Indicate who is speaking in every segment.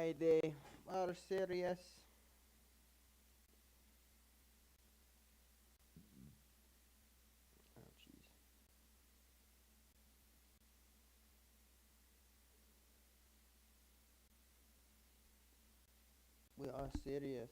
Speaker 1: They are serious. Oh, jeez. We are serious.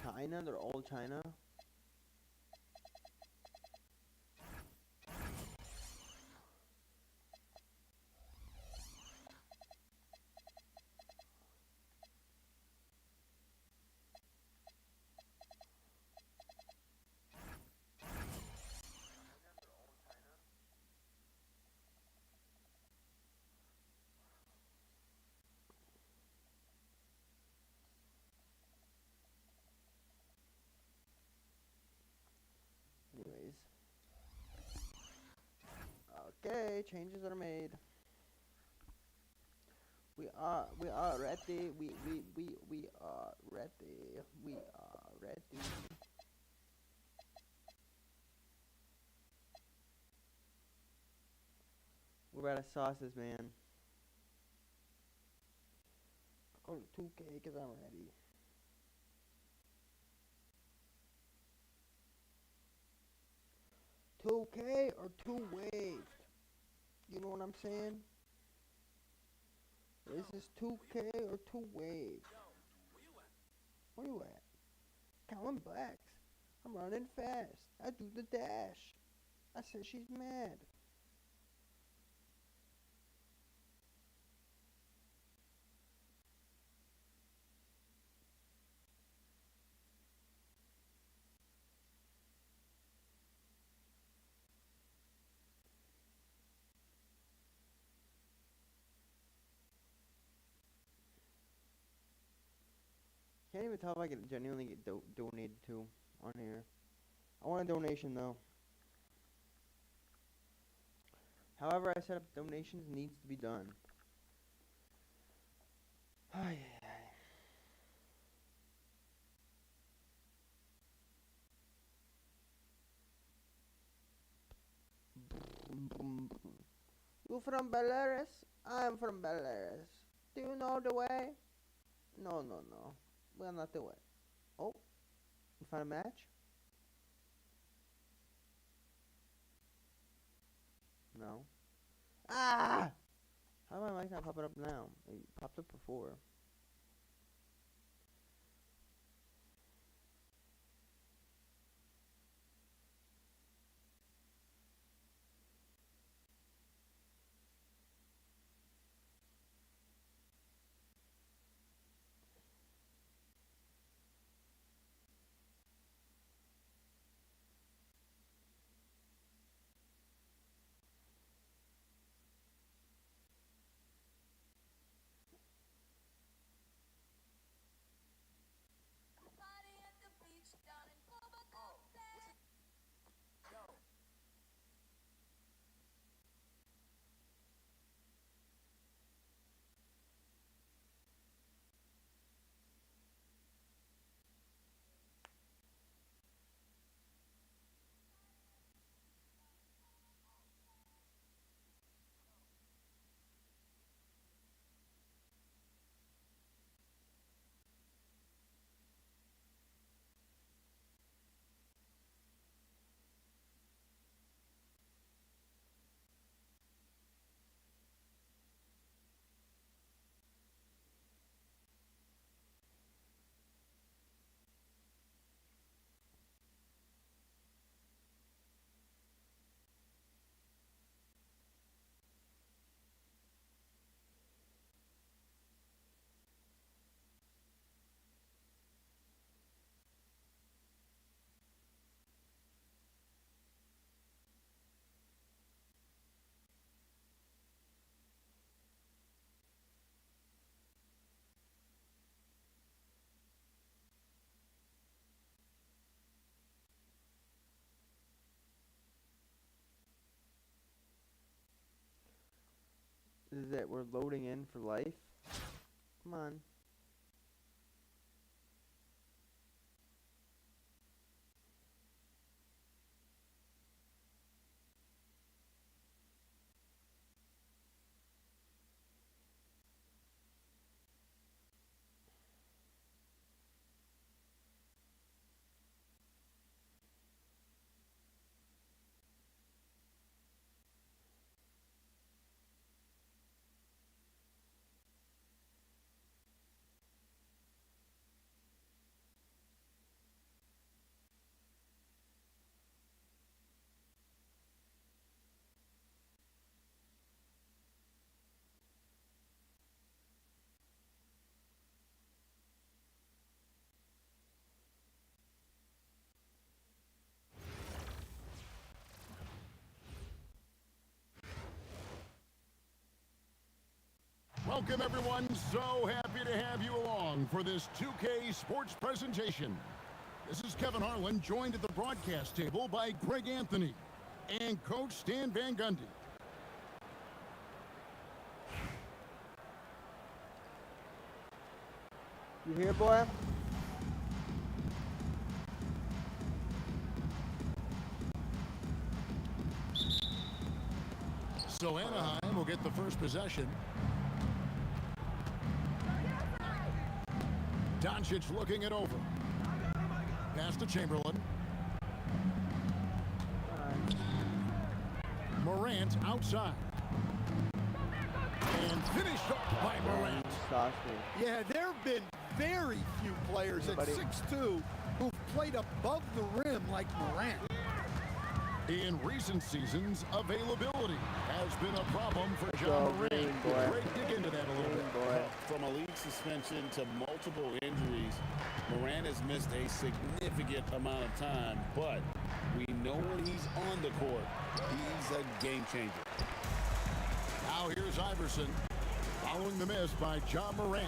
Speaker 1: China? They're all China? Anyways. Okay, changes are made. We are ready. We are ready. We are ready. We're out of sauces, man. I'll go to 2K because I'm ready. 2K or two waved. You know what I'm saying? Is this 2K or two wave? Where you at? Coming back. I'm running fast. I do the dash. I said she's mad. Can't even tell if I can genuinely get donated to on here. I want a donation though. However, I set up donations needs to be done. Ay, You from Belarus? I'm from Belarus. Do you know the way? No, no, no. We're not the way. Oh, you found a match? No. Ah! How am I not popping up now? It popped up before. Is that we're loading in for life? Come on.
Speaker 2: Welcome, everyone. So happy to have you along for this 2K Sports presentation. This is Kevin Harlan, joined at the broadcast table by Greg Anthony and Coach Stan Van Gundy.
Speaker 1: You here, boy?
Speaker 2: So Anaheim will get the first possession. Doncic looking it over. Pass to Chamberlain. Morant outside. And finished off by Morant.
Speaker 3: Yeah, there have been very few players at 6'2" who've played above the rim like Morant.
Speaker 2: In recent seasons, availability has been a problem for John Morant. Greg, dig into that a little bit.
Speaker 4: From a league suspension to multiple injuries, Morant has missed a significant amount of time, but we know when he's on the court, he's a game changer.
Speaker 2: Now here's Iverson, following the miss by John Morant.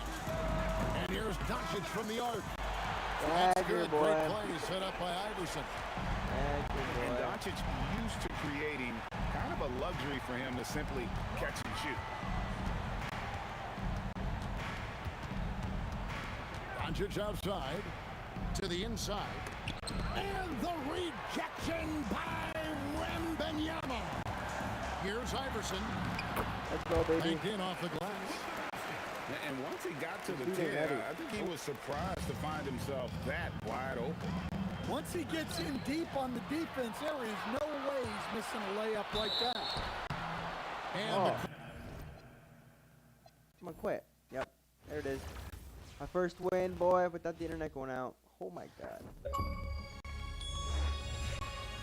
Speaker 2: And here's Doncic from the arc. That's good. Great play set up by Iverson.
Speaker 5: And Doncic used to creating kind of a luxury for him to simply catch and shoot.
Speaker 2: Doncic outside to the inside. And the rejection by Wembanyama. Here's Iverson.
Speaker 1: Let's go, baby.
Speaker 2: Banked in off the glass.
Speaker 5: And once he got to the 10, I think he was surprised to find himself that wide open.
Speaker 3: Once he gets in deep on the defense, there is no way he's missing a layup like that.
Speaker 2: And
Speaker 1: I'm gonna quit. Yep, there it is. My first win, boy, without the internet going out. Oh my god.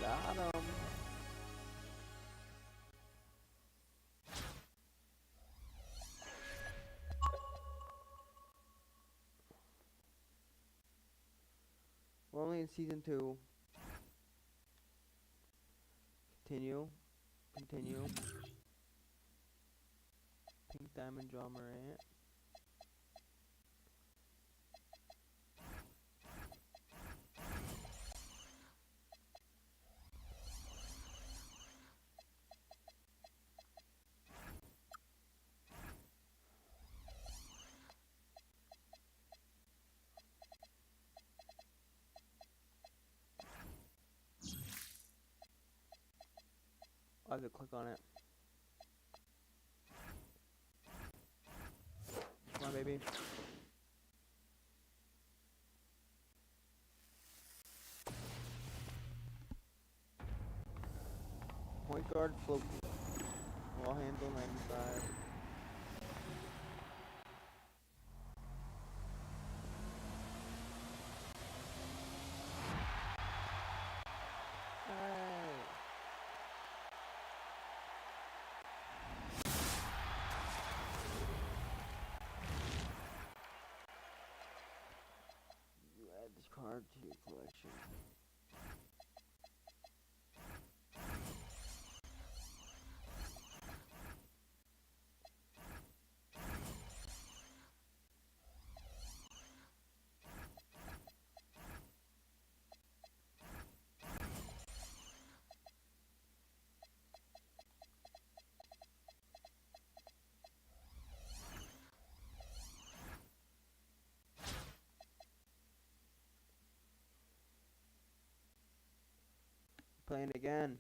Speaker 1: Got him. We're only in season 2. Continue. Pink Diamond John Morant. I have to click on it. Come on, baby. Point guard, float. Wall handle, 95. Add this card to your collection. Playing again.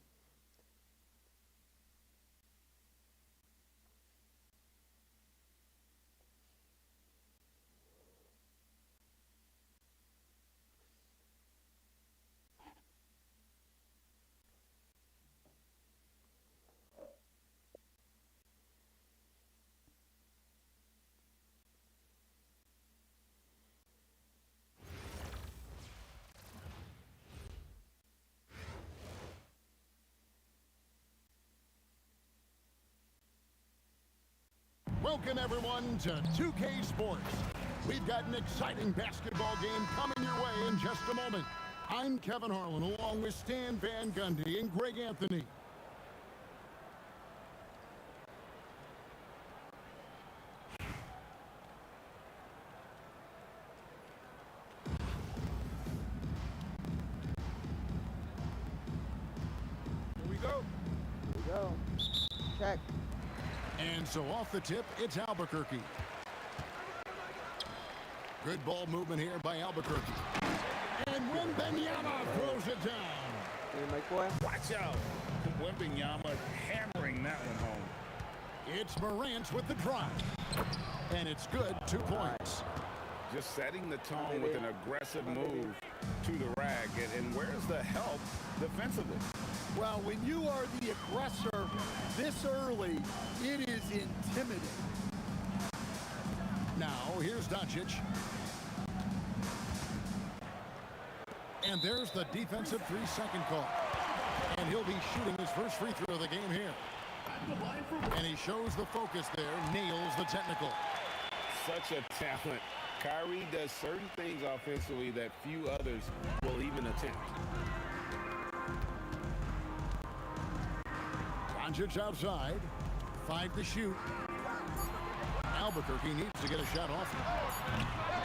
Speaker 2: welcome everyone to 2K Sports. We've got an exciting basketball game coming your way in just a moment. I'm Kevin Harlan along with Stan Van Gundy and Greg Anthony.
Speaker 1: Check.
Speaker 2: And so off the tip, it's Albuquerque. Good ball movement here by Albuquerque. And Wembanyama throws it down.
Speaker 1: Hey, Mike boy.
Speaker 4: Watch out. Wembanyama hammering that one home.
Speaker 2: It's Morant with the drive. And it's good, 2 points.
Speaker 5: Just setting the tone with an aggressive move to the rack. And where's the help defensively?
Speaker 3: Well, when you are the aggressor this early, it is intimidating.
Speaker 2: Now, here's Doncic. And there's the defensive 3-second call. And he'll be shooting his first free throw of the game here. And he shows the focus there, nails the technical.
Speaker 5: Such a talent. Kyrie does certain things offensively that few others will even attempt.
Speaker 2: Doncic outside. 5 to shoot. Albuquerque needs to get a shot off him.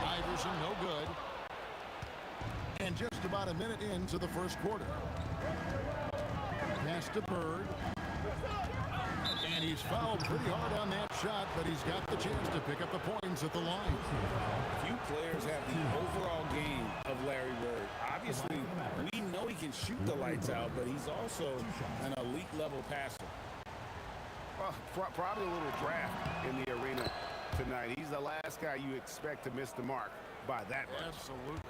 Speaker 2: Iverson, no good. And just about a minute into the first quarter. Pass to Bird. And he's fouled pretty hard on that shot, but he's got the chance to pick up the points at the line.
Speaker 5: Few players have the overall game of Larry Bird. Obviously, we know he can shoot the lights out, but he's also an elite level passer. Well, probably a little draft in the arena tonight. He's the last guy you expect to miss the mark by that much.
Speaker 2: Absolutely.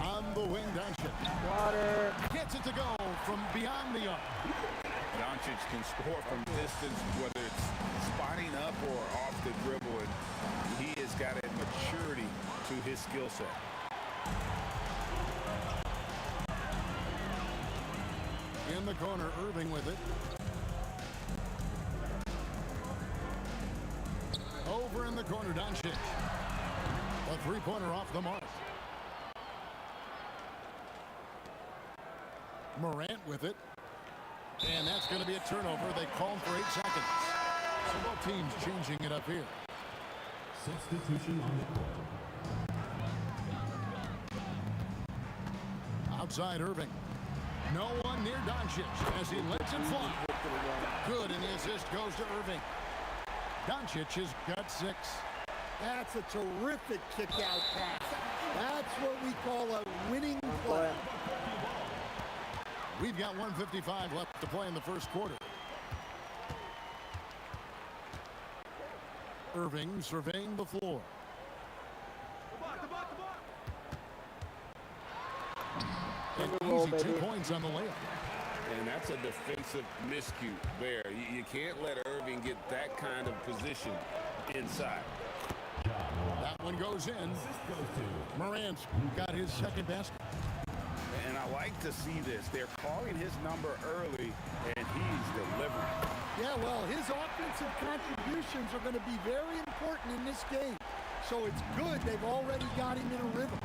Speaker 2: On the wing, Doncic.
Speaker 1: Water.
Speaker 2: Gets it to go from beyond the arc.
Speaker 5: Doncic can score from distance, whether it's spotting up or off the dribble, and he has got a maturity to his skill set.
Speaker 2: In the corner, Irving with it. Over in the corner, Doncic. A three-pointer off the mark. Morant with it. And that's going to be a turnover. They call for 8 seconds. So both teams changing it up here.
Speaker 6: Substitution on the court.
Speaker 2: Outside Irving. No one near Doncic as he lets it fly. Good, and the assist goes to Irving. Doncic has got 6.
Speaker 3: That's a terrific kick-out pass. That's what we call a winning play.
Speaker 2: We've got 1:55 left to play in the first quarter. Irving surveying the floor. An easy 2 points on the layup.
Speaker 5: And that's a defensive miscue there. You can't let Irving get that kind of position inside.
Speaker 2: That one goes in. Morant's got his second basket.
Speaker 5: And I like to see this. They're calling his number early, and he's delivering.
Speaker 3: Yeah, well, his offensive contributions are going to be very important in this game. So it's good they've already got him in a rhythm.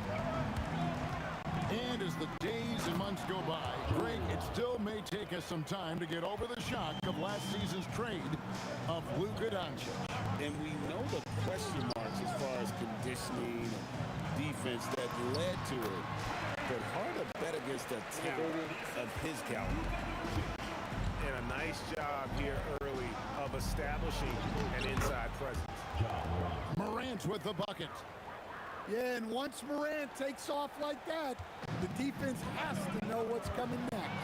Speaker 2: And as the days and months go by, Greg, it still may take us some time to get over the shock of last season's trade of Luka Doncic.
Speaker 4: And we know the question marks as far as conditioning and defense that led to it. But hard to bet against a talent of his caliber.
Speaker 5: And a nice job here early of establishing an inside presence.
Speaker 2: Morant with the bucket.
Speaker 3: Yeah, and once Morant takes off like that, the defense has to know what's coming next.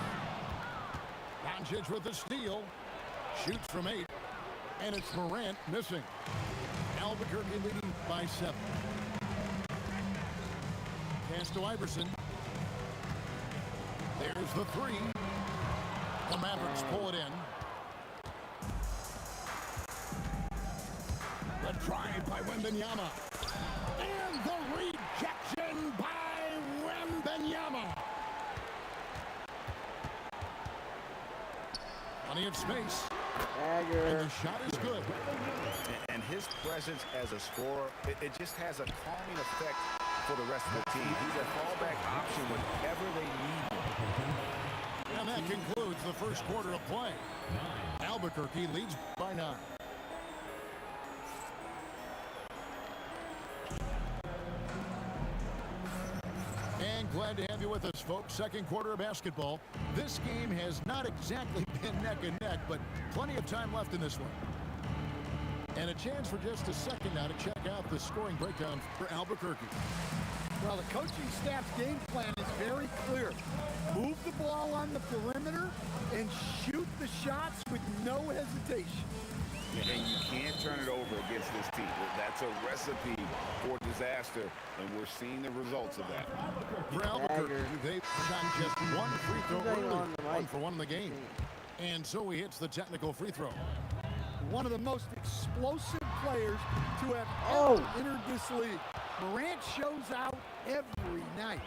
Speaker 2: Doncic with the steal. Shoots from 8. And it's Morant missing. Albuquerque leading by 7. Pass to Iverson. There's the 3. The Mavericks pull it in. The drive by Wembanyama. And the rejection by Wembanyama. Plenty of space. And the shot is good.
Speaker 5: And his presence as a scorer, it just has a calming effect for the rest of the team. He's a fallback option whenever they need him.
Speaker 2: And that concludes the first quarter of play. Albuquerque leads by 9. And glad to have have you with us, folks. Second quarter of basketball. This game has not exactly been neck and neck, but plenty of time left in this one. And a chance for just a second now to check out the scoring breakdown for Albuquerque.
Speaker 3: Well, the coaching staff's game plan is very clear. Move the ball on the perimeter and shoot the shots with no hesitation.
Speaker 5: And you can't turn it over against this team. That's a recipe for disaster, and we're seeing the results of that.
Speaker 2: For Albuquerque, they've shot just one free throw early, 1 for 1 in the game. And so he hits the technical free throw.
Speaker 3: One of the most explosive players to have ever entered this league. Morant shows out every night.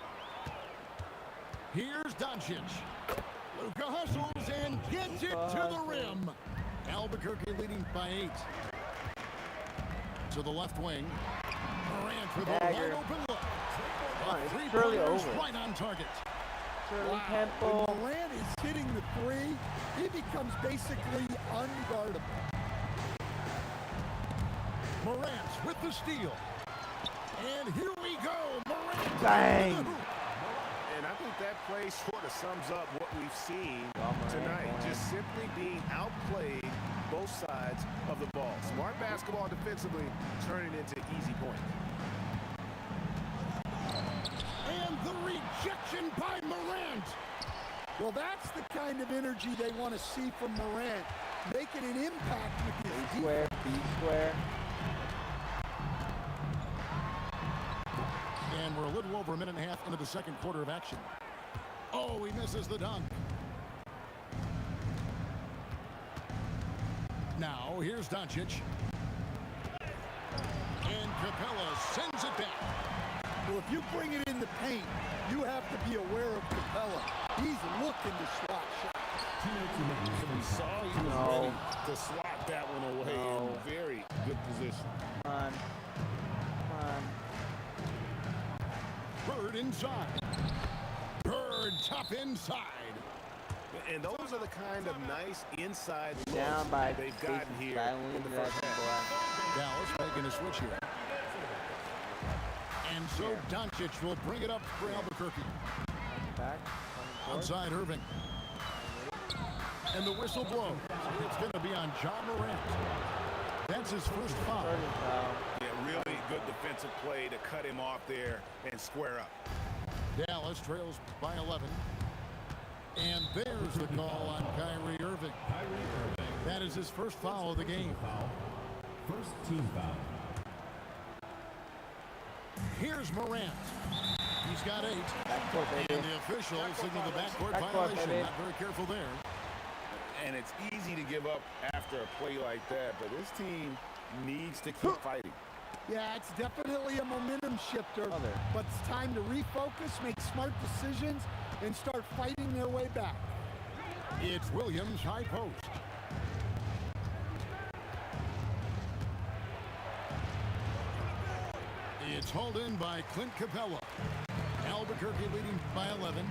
Speaker 2: Here's Doncic. Luka hustles and gets it to the rim. Albuquerque leading by 8. To the left wing. Morant with a wide open look. Three-pointers right on target.
Speaker 3: Wow. When Morant is hitting the three, he becomes basically unguardable.
Speaker 2: Morant with the steal. And here we go. Morant.
Speaker 7: Bang.
Speaker 5: And I think that play sort of sums up what we've seen tonight. Just simply being outplayed both sides of the ball. Smart basketball defensively turning into easy points.
Speaker 2: And the rejection by Morant.
Speaker 3: Well, that's the kind of energy they want to see from Morant, making an impact with his
Speaker 7: B square, B square.
Speaker 2: And we're a little over a minute and a half into the second quarter of action. Oh, he misses the dunk. Now, here's Doncic. And Capella sends it back.
Speaker 3: Well, if you bring it in the paint, you have to be aware of Capella. He's looking to swat shots.
Speaker 5: We saw he was ready to swat that one away in very good position.
Speaker 7: Come on. Come on.
Speaker 2: Bird inside. Bird top inside.
Speaker 5: And those are the kind of nice inside
Speaker 7: Down
Speaker 5: looks
Speaker 7: by
Speaker 5: they've gotten here in the first half.
Speaker 2: Dallas making a switch here. And so Doncic will bring it up for Albuquerque.
Speaker 7: Back.
Speaker 2: Outside Irving. And the whistle blows. It's going to be on John Morant. That's his first foul.
Speaker 5: Yeah, really good defensive play to cut him off there and square up.
Speaker 2: Dallas trails by 11. And there's the call on Kyrie Irving. That is his first foul of the game.
Speaker 6: First team foul.
Speaker 2: Here's Morant. He's got 8.
Speaker 7: Backcourt, baby.
Speaker 2: And the official signaled the backcourt
Speaker 7: Backcourt,
Speaker 2: violation.
Speaker 7: baby.
Speaker 2: Not very careful there.
Speaker 5: And it's easy to give up after a play like that, but this team needs to keep fighting.
Speaker 3: Yeah, it's definitely a momentum shifter, but it's time to refocus, make smart decisions, and start fighting their way back.
Speaker 2: It's Williams high post. It's hauled in by Clint Capella. Albuquerque leading by 11.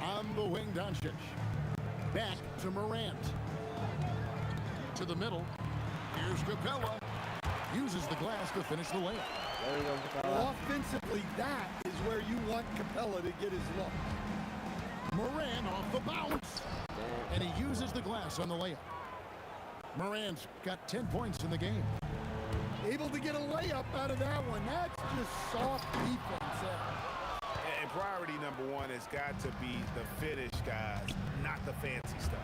Speaker 2: On the wing, Doncic. Back to Morant. To the middle. Here's Capella. Uses the glass to finish the layup.
Speaker 7: There we go, Capella.
Speaker 3: Well, offensively, that is where you want Capella to get his look.
Speaker 2: Morant off the bounce. And he uses the glass on the layup. Morant's got 10 points in the game.
Speaker 3: Able to get a layup out of that one. That's just soft defense there.
Speaker 5: And priority number one has got to be the finish, guys, not the fancy stuff.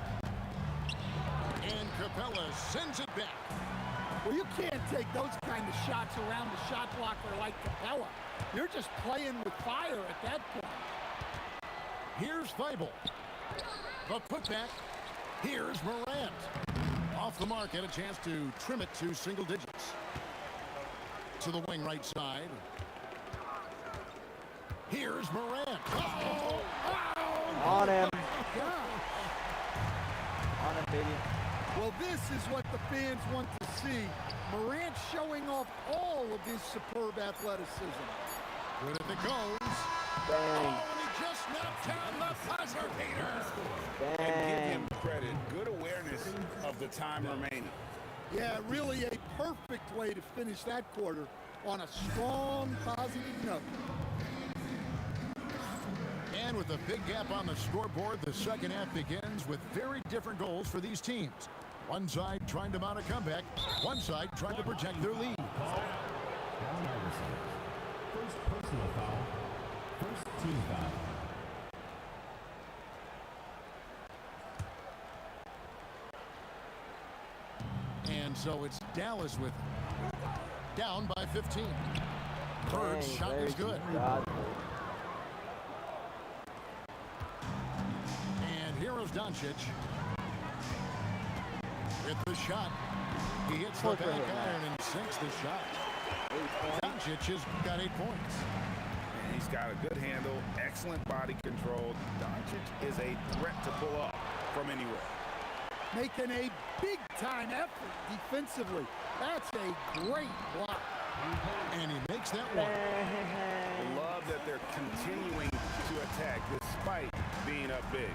Speaker 2: And Capella sends it back.
Speaker 3: Well, you can't take those kind of shots around the shot blocker like Capella. You're just playing with fire at that point.
Speaker 2: Here's Thibault. The putback. Here's Morant. Off the mark, had a chance to trim it to single digits. To the wing right side. Here's Morant. Oh!
Speaker 7: On him.
Speaker 3: Yeah.
Speaker 7: On him, baby.
Speaker 3: Well, this is what the fans want to see. Morant showing off all of his superb athleticism.
Speaker 2: Good if it goes.
Speaker 7: Bang.
Speaker 2: Oh, and he just knocked down the buzzer beater.
Speaker 5: And give
Speaker 7: Bang.
Speaker 5: him credit. Good awareness of the time remaining.
Speaker 3: Yeah, really a perfect way to finish that quarter on a strong, positive note.
Speaker 2: And with a big gap on the scoreboard, the second half begins with very different goals for these teams. One side trying to mount a comeback, one side trying to protect their lead.
Speaker 6: Allen Iverson. First personal foul. First team foul.
Speaker 2: And so it's Dallas with it. Down by 15. Bird's
Speaker 7: Dang,
Speaker 2: shot
Speaker 7: very
Speaker 2: is good.
Speaker 7: God.
Speaker 2: And here is Doncic. With the shot. He hits the
Speaker 7: Look at
Speaker 2: back
Speaker 7: him.
Speaker 2: iron and sinks the shot.
Speaker 7: 8 points.
Speaker 2: Doncic has got 8 points.
Speaker 5: And he's got a good handle, excellent body control. Doncic is a threat to pull off from anywhere.
Speaker 3: Making a big-time effort defensively. That's a great block.
Speaker 2: And he makes that one.
Speaker 5: I love that they're continuing to attack despite being up big.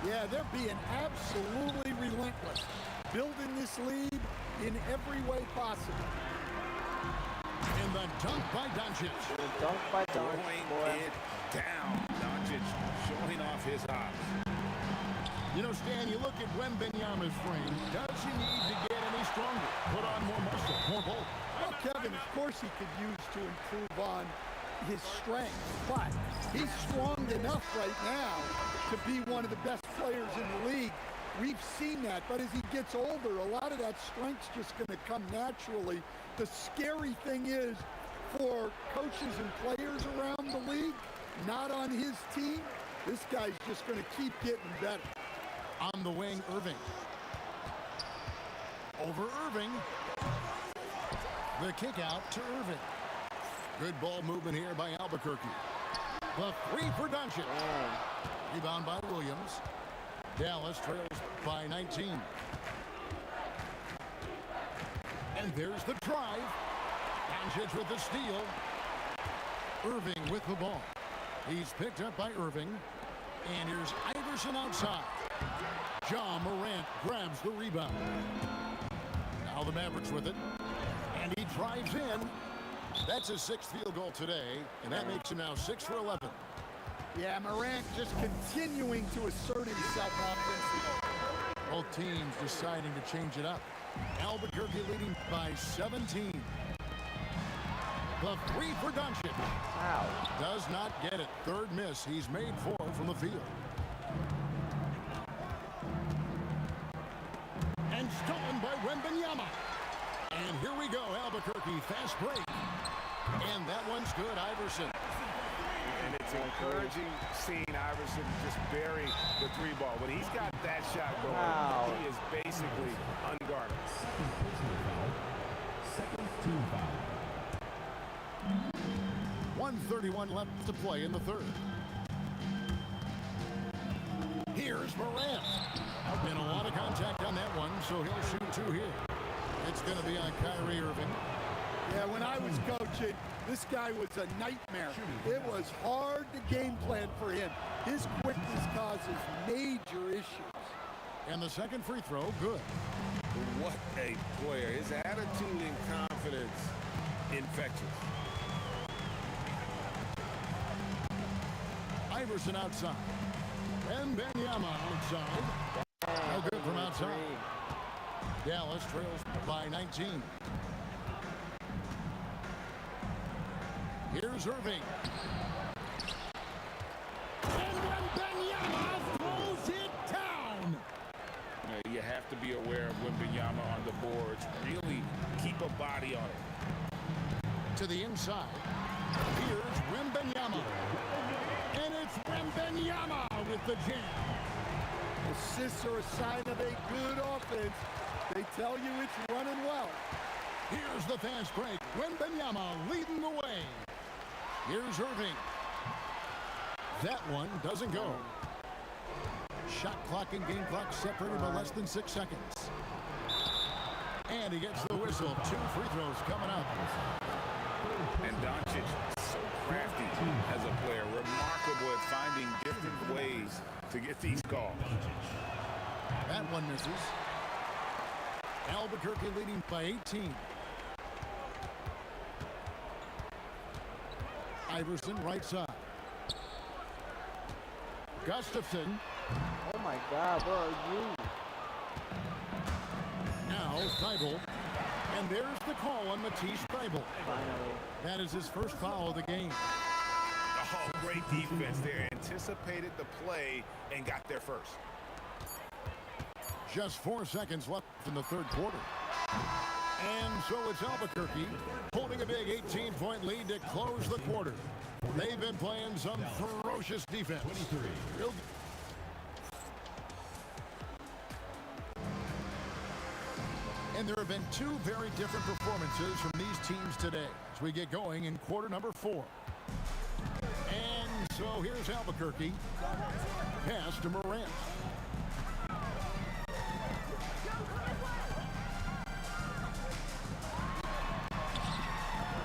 Speaker 3: Yeah, they're being absolutely relentless. Building this lead in every way possible.
Speaker 2: And the dunk by Doncic.
Speaker 7: Dunk by Doncic,
Speaker 5: Throwing
Speaker 7: boy.
Speaker 5: it down. Doncic showing off his hops.
Speaker 2: You know, Stan, you look at Wembanyama's frame. Does he need to get any stronger? Put on more muscle, more bulk?
Speaker 3: Well, Kevin, of course he could use to improve on his strength, but he's strong enough right now to be one of the best players in the league. We've seen that, but as he gets older, a lot of that strength's just going to come naturally. The scary thing is for coaches and players around the league, not on his team, this guy's just going to keep getting better.
Speaker 2: On the wing, Irving. Over Irving. The kick out to Irving. Good ball movement here by Albuquerque. The three for Doncic. Rebound by Williams. Dallas trails by 19. And there's the drive. Doncic with the steal. Irving with the ball. He's picked up by Irving. And here's Iverson outside. Ja Morant grabs the rebound. Now the Mavericks with it. And he drives in. That's his 6th field goal today. And that makes him now 6 for 11.
Speaker 3: Yeah, Morant just continuing to assert himself offensively.
Speaker 2: Both teams deciding to change it up. Albuquerque leading by 17. The three for Doncic.
Speaker 7: Wow.
Speaker 2: Does not get it. Third miss. He's made 4 from the field. And stolen by Wembanyama. And here we go. Albuquerque fast break. And that one's good. Iverson.
Speaker 5: And it's encouraging seeing Iverson just bury the 3-ball. When he's got that shot going,
Speaker 7: Wow.
Speaker 5: he is basically unguarded.
Speaker 6: Second personal foul. Second team foul.
Speaker 2: 1:31 left to play in the third. Here's Morant. Been a lot of contact on that one, so he'll shoot 2 here. It's going to be on Kyrie Irving.
Speaker 3: Yeah, when I was coaching, this guy was a nightmare. It was hard to game plan for him. His quickness causes major issues.
Speaker 2: And the second free throw, good.
Speaker 5: What a player. His attitude and confidence, infectious.
Speaker 2: Iverson outside. And Wembanyama outside. No good from outside. Dallas trails by 19. Here's Irving. And Wembanyama throws it down.
Speaker 5: You have to be aware of Wembanyama on the boards. Really keep a body on it.
Speaker 2: To the inside. Here's Wembanyama. And it's Wembanyama with the jam.
Speaker 3: Assists are a sign of a good offense. They tell you it's running well.
Speaker 2: Here's the fast break. Wembanyama leading the way. Here's Irving. That one doesn't go. Shot clock and game clock separated by less than 6 seconds. And he gets the whistle. 2 free throws coming up.
Speaker 5: And Doncic, so crafty as a player, remarkable at finding different ways to get these calls.
Speaker 2: That one misses. Albuquerque leading by 18. Iverson right side. Gustafson.
Speaker 7: Oh my God, where are you?
Speaker 2: Now Thibault. And there's the call on Matisse Thibault.
Speaker 7: Finally.
Speaker 2: That is his first foul of the game.
Speaker 5: Oh, great defense there. Anticipated the play and got there first.
Speaker 2: Just 4 seconds left in the third quarter. And so it's Albuquerque holding a big 18-point lead to close the quarter. They've been playing some ferocious defense.
Speaker 6: 23.
Speaker 2: Real And there have been two very different performances from these teams today as we get going in quarter number 4. And so here's Albuquerque. Pass to Morant.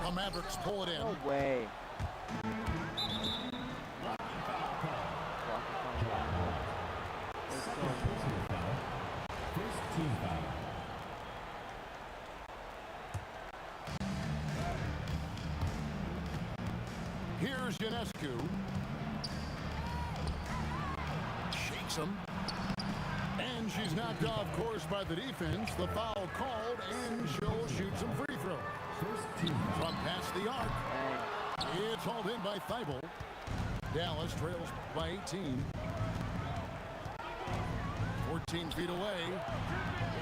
Speaker 2: The Mavericks pull it in.
Speaker 7: No way.
Speaker 6: First team foul.
Speaker 2: Here's Ionescu. Shakes him. And she's knocked off course by the defense. The foul called, and she'll shoot some free throws.
Speaker 6: First team foul.
Speaker 2: From past the arc. It's hauled in by Thibault. Dallas trails by 18. 14 feet away.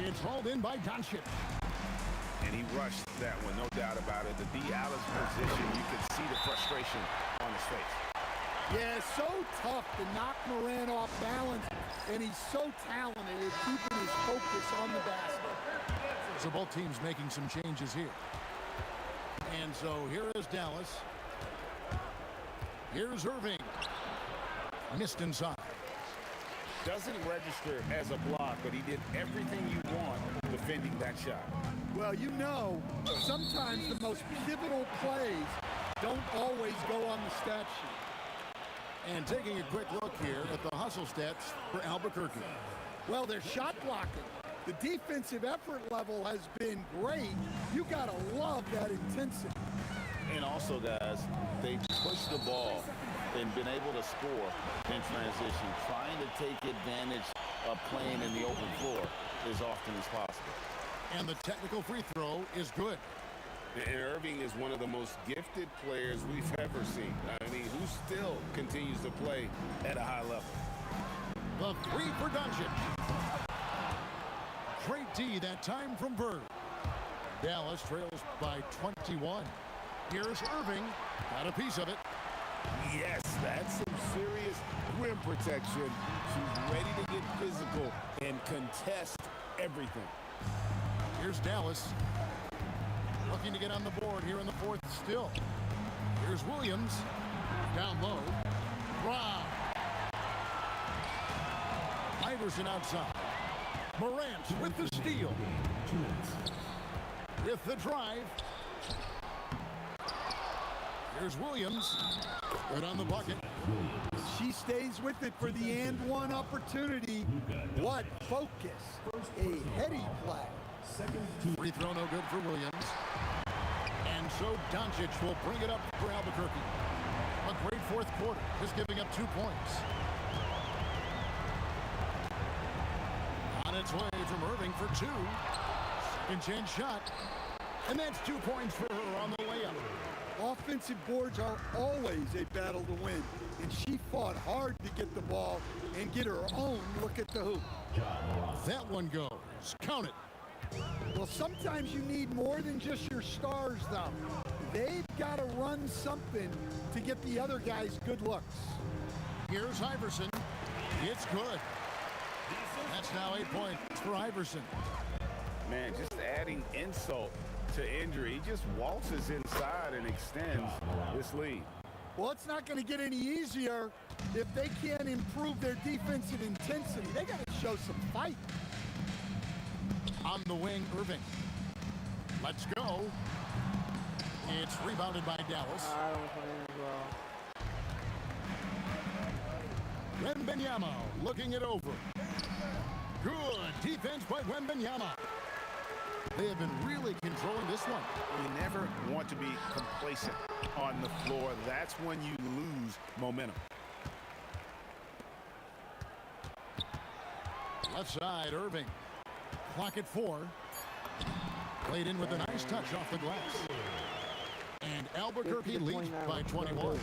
Speaker 2: It's hauled in by Doncic.
Speaker 5: And he rushed that one, no doubt about it. The D. Allen's position, you could see the frustration on his face.
Speaker 3: Yeah, so tough to knock Morant off balance, and he's so talented at keeping his focus on the basket.
Speaker 2: So both teams making some changes here. And so here is Dallas. Here's Irving. Missed inside.
Speaker 5: Doesn't register as a block, but he did everything you want defending that shot.
Speaker 3: Well, you know, sometimes the most pivotal plays don't always go on the stat sheet.
Speaker 2: And taking a quick look here at the hustle stats for Albuquerque.
Speaker 3: Well, their shot blocking. The defensive effort level has been great. You gotta love that intensity.
Speaker 4: And also, guys, they pushed the ball and been able to score in transition, trying to take advantage of playing in the open floor as often as possible.
Speaker 2: And the technical free throw is good.
Speaker 5: And Irving is one of the most gifted players we've ever seen. I mean, who still continues to play at a high level.
Speaker 2: The three for Doncic. Great D that time from Bird. Dallas trails by 21. Here's Irving. Got a piece of it.
Speaker 5: Yes, that's some serious rim protection. She's ready to get physical and contest everything.
Speaker 2: Here's Dallas. Looking to get on the board here in the fourth still. Here's Williams. Down low. Brown. Iverson outside. Morant with the steal. With the drive. Here's Williams. Good on the bucket.
Speaker 3: She stays with it for the and one opportunity. What focus. A heady play.
Speaker 2: Free throw no good for Williams. And so Doncic will bring it up for Albuquerque. A great fourth quarter, just giving up 2 points. On its way from Irving for 2. Second chance shot. And that's 2 points for her on the layup.
Speaker 3: Offensive boards are always a battle to win, and she fought hard to get the ball and get her own look at the hoop.
Speaker 2: That one goes. Count it.
Speaker 3: Well, sometimes you need more than just your stars, though. They've got to run something to get the other guys good looks.
Speaker 2: Here's Iverson. It's good. That's now 8 points for Iverson.
Speaker 5: Man, just adding insult to injury. He just waltzes inside and extends this lead.
Speaker 3: Well, it's not going to get any easier if they can't improve their defensive intensity. They got to show some fight.
Speaker 2: On the wing, Irving. Let's go. It's rebounded by Dallas.
Speaker 7: I don't play as well.
Speaker 2: Wembanyama looking it over. Good defense by Wembanyama. They have been really controlling this one.
Speaker 5: You never want to be complacent on the floor. That's when you lose momentum.
Speaker 2: Left side, Irving. Clock at 4. Played in with a nice touch off the glass. And Albuquerque leads by 21.
Speaker 3: Well,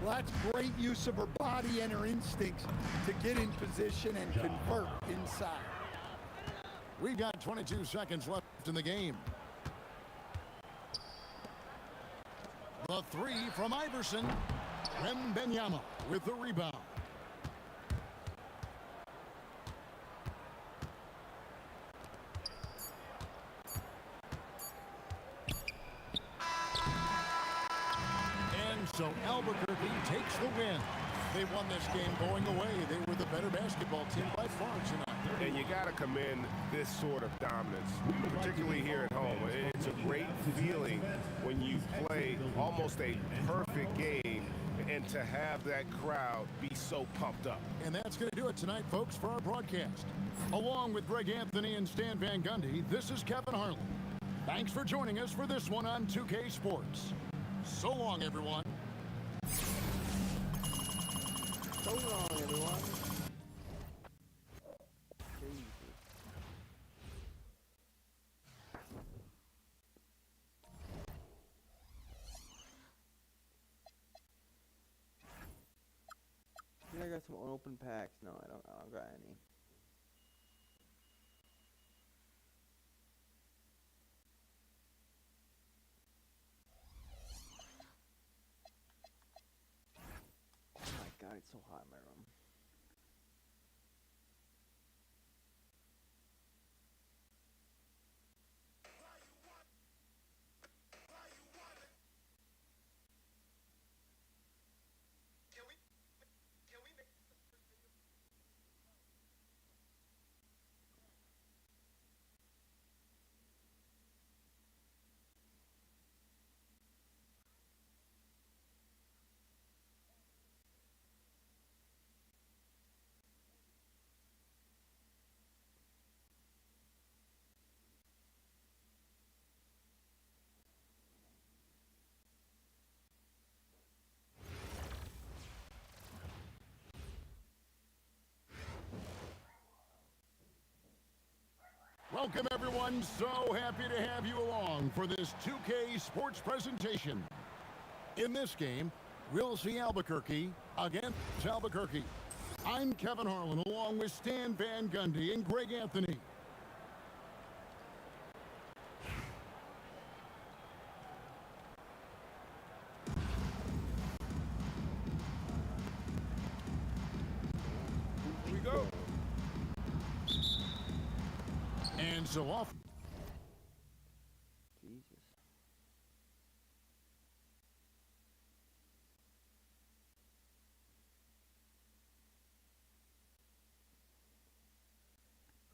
Speaker 3: that's great use of her body and her instincts to get in position and convert inside.
Speaker 2: We've got 22 seconds left in the game. The three from Iverson. Wembanyama with the rebound. And so Albuquerque takes the win. They won this game going away. They were the better basketball team by far tonight.
Speaker 8: And you got to commend this sort of dominance, particularly here at home. It's a great feeling when you play almost a perfect game and to have that crowd be so pumped up.
Speaker 2: And that's going to do it tonight, folks, for our broadcast. Along with Greg Anthony and Stan Van Gundy, this is Kevin Harlan. Thanks for joining us for this one on 2K Sports. So long, everyone.
Speaker 7: So long, everyone. I got some unopened packs. No, I don't got any. Oh my god, it's so hot in my room.
Speaker 2: Welcome, everyone. So happy to have you along for this 2K Sports presentation. In this game, we'll see Albuquerque against Albuquerque. I'm Kevin Harlan, along with Stan Van Gundy and Greg Anthony.
Speaker 8: Here we go.
Speaker 2: And so off.
Speaker 7: Jesus.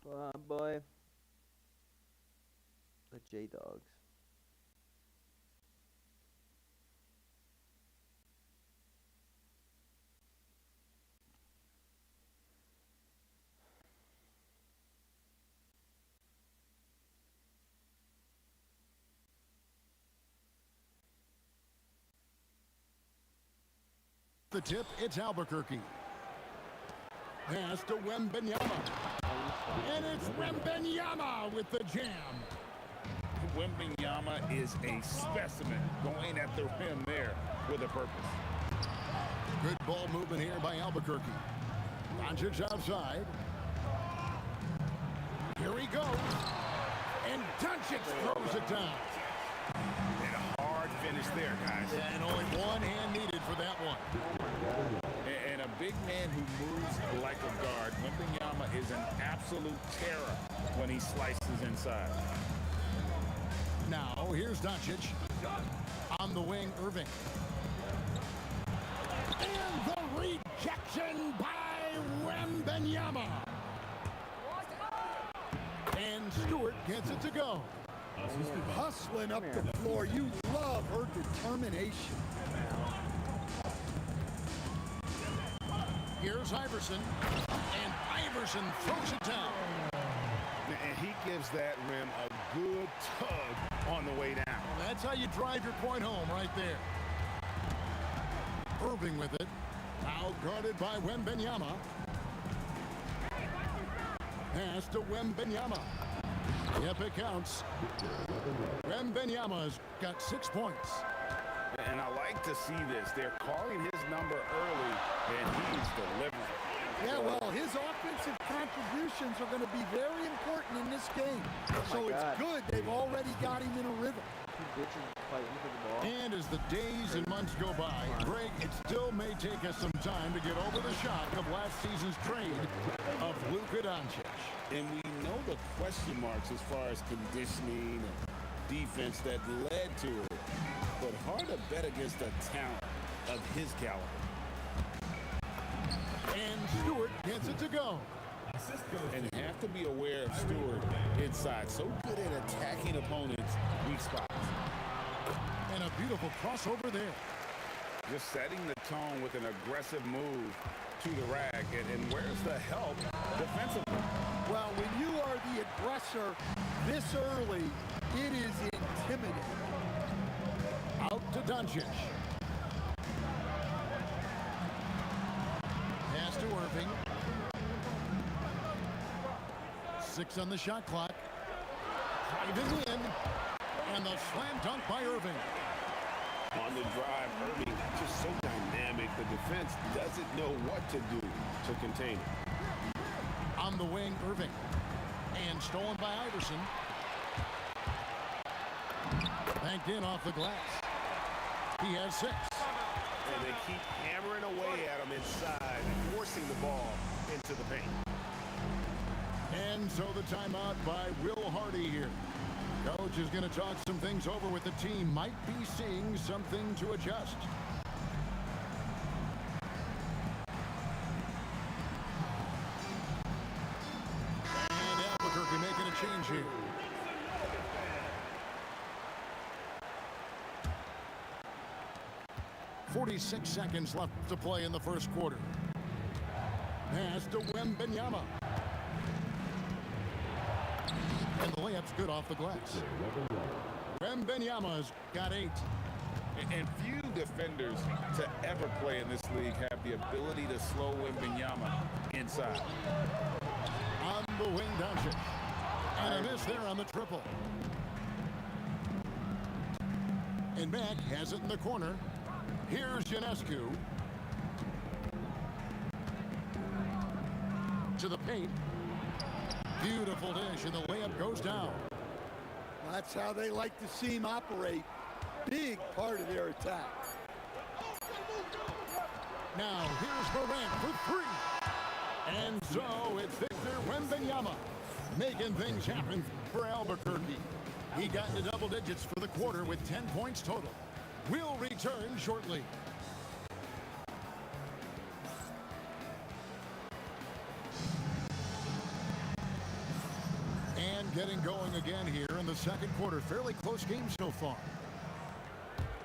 Speaker 7: Come on, boy. The J-Dogs.
Speaker 2: The tip, it's Albuquerque. Pass to Wembanyama. And it's Wembanyama with the jam.
Speaker 5: Wembanyama is a specimen going at the rim there with a purpose.
Speaker 2: Good ball movement here by Albuquerque. Doncic outside. Here he goes. And Doncic throws it down.
Speaker 8: And a hard finish there, guys.
Speaker 2: And only one hand needed for that one.
Speaker 5: And a big man who moves like a guard. Wembanyama is an absolute terror when he slices inside.
Speaker 2: Now, here's Doncic. On the wing, Irving. And the rejection by Wembanyama. And Stewart gets it to go.
Speaker 3: Hustling up the floor. You love her determination.
Speaker 2: Here's Iverson. And Iverson throws it down.
Speaker 8: And he gives that rim a good tug on the way down.
Speaker 2: Well, that's how you drive your point home right there. Irving with it. Now guarded by Wembanyama. Pass to Wembanyama. Yep, it counts. Wembanyama's got 6 points.
Speaker 5: And I like to see this. They're calling his number early, and he's delivering.
Speaker 3: Yeah, well, his offensive contributions are going to be very important in this game. So it's
Speaker 7: God.
Speaker 3: good they've already got him in a rhythm.
Speaker 7: Two bitches fighting for the ball.
Speaker 2: And as the days and months go by, Greg, it still may take us some time to get over the shock of last season's trade of Luka Doncic.
Speaker 5: And we know the question marks as far as conditioning and defense that led to it. But hard to bet against a talent of his caliber.
Speaker 2: And Stewart gets it to go.
Speaker 5: And you have to be aware of Stewart inside. So good at attacking opponents' weak spots.
Speaker 2: And a beautiful crossover there.
Speaker 5: Just setting the tone with an aggressive move to the rack. And where's the help defensively?
Speaker 3: Well, when you are the aggressor this early, it is intimidating.
Speaker 2: Out to Doncic. Pass to Irving. 6 on the shot clock. Driving in. And the slam dunk by Irving.
Speaker 8: On the drive, Irving just so dynamic. The defense doesn't know what to do to contain it.
Speaker 2: On the wing, Irving. And stolen by Iverson. Banked in off the glass. He has 6.
Speaker 8: And they keep hammering away at him inside, forcing the ball into the paint.
Speaker 2: And so the timeout by Will Hardy here. Coach is going to talk some things over with the team. Might be seeing something to adjust. And Albuquerque making a change here. .46 seconds left to play in the first quarter. Pass to Wembanyama. And the layup's good off the glass. Wembanyama's got 8.
Speaker 5: And few defenders to ever play in this league have the ability to slow Wembanyama inside.
Speaker 2: On the wing, Doncic. And a miss there on the triple. And Mack has it in the corner. Here's Ionescu. To the paint. Beautiful dish, and the layup goes down.
Speaker 3: That's how they like to see him operate. Big part of their attack.
Speaker 2: Now, here's Morant for 3. And so it's Victor Wembanyama making things happen for Albuquerque. He got into double digits for the quarter with 10 points total. We'll return shortly. And getting going again here in the second quarter. Fairly close game so far.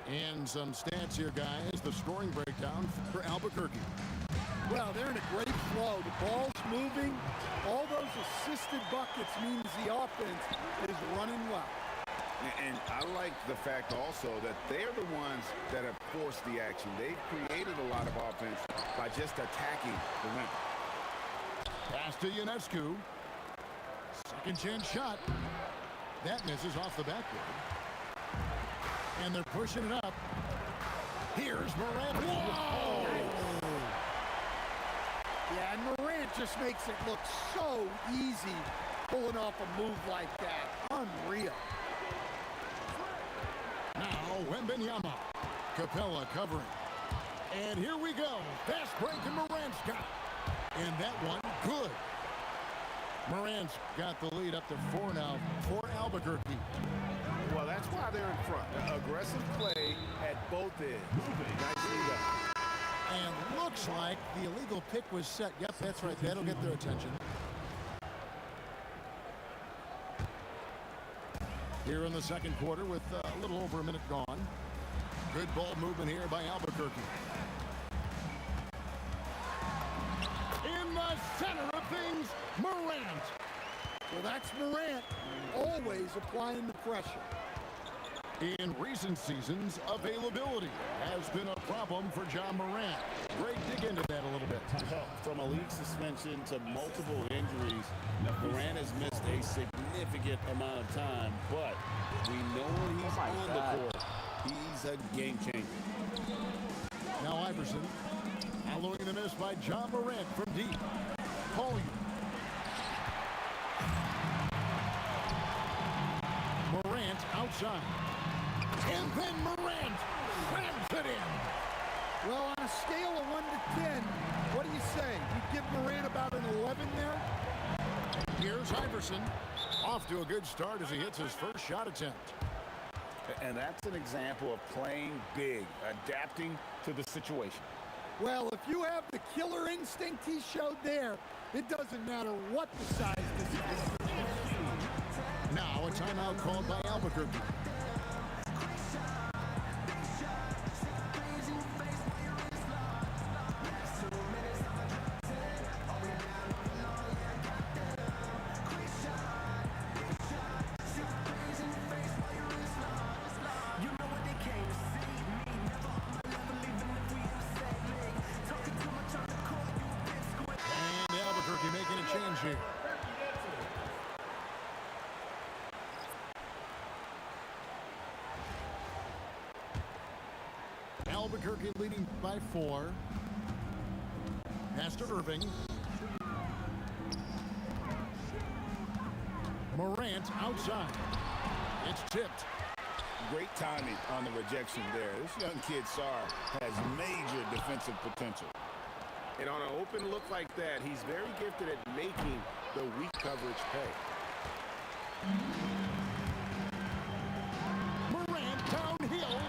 Speaker 2: And some stats here, guys. The scoring breakdown for Albuquerque.
Speaker 3: Well, they're in a great flow. The ball's moving. All those assisted buckets means the offense is running well.
Speaker 8: And I like the fact also that they're the ones that have forced the action. They've created a lot of offense by just attacking the rim.
Speaker 2: Pass to Ionescu. Second chance shot. That misses off the backboard. And they're pushing it up. Here's Morant. Whoa!
Speaker 3: Yeah, and Morant just makes it look so easy pulling off a move like that. Unreal.
Speaker 2: Now Wembanyama. Capella covering. And here we go. Fast break and Morant's got it. And that one, good. Morant's got the lead up to 4 now for Albuquerque.
Speaker 8: Well, that's why they're in front. Aggressive play at both ends. Nicely done.
Speaker 2: And looks like the illegal pick was set. Yep, that's right. That'll get their attention. Here in the second quarter with a little over a minute gone. Good ball movement here by Albuquerque. In the center of things, Morant.
Speaker 3: Well, that's Morant always applying the pressure.
Speaker 2: In recent seasons, availability has been a problem for John Morant. Greg, dig into that a little bit.
Speaker 5: From a league suspension to multiple injuries, Morant has missed a significant amount of time, but we know when he's on the court, he's a game changer.
Speaker 2: Now Iverson, following the miss by John Morant from deep. Collier. Morant outside. And then Morant slams it in.
Speaker 3: Well, on a scale of 1 to 10, what do you say? You give Morant about an 11 there?
Speaker 2: Here's Iverson. Off to a good start as he hits his first shot attempt.
Speaker 5: And that's an example of playing big, adapting to the situation.
Speaker 3: Well, if you have the killer instinct he showed there, it doesn't matter what the size is.
Speaker 2: Now a timeout called by Albuquerque. Making a change here. Albuquerque leading by 4. Pass to Irving. Morant outside. It's tipped.
Speaker 5: Great timing on the rejection there. This young kid, Sarr, has major defensive potential.
Speaker 8: And on an open look like that, he's very gifted at making the weak coverage pay.
Speaker 2: Morant downhill.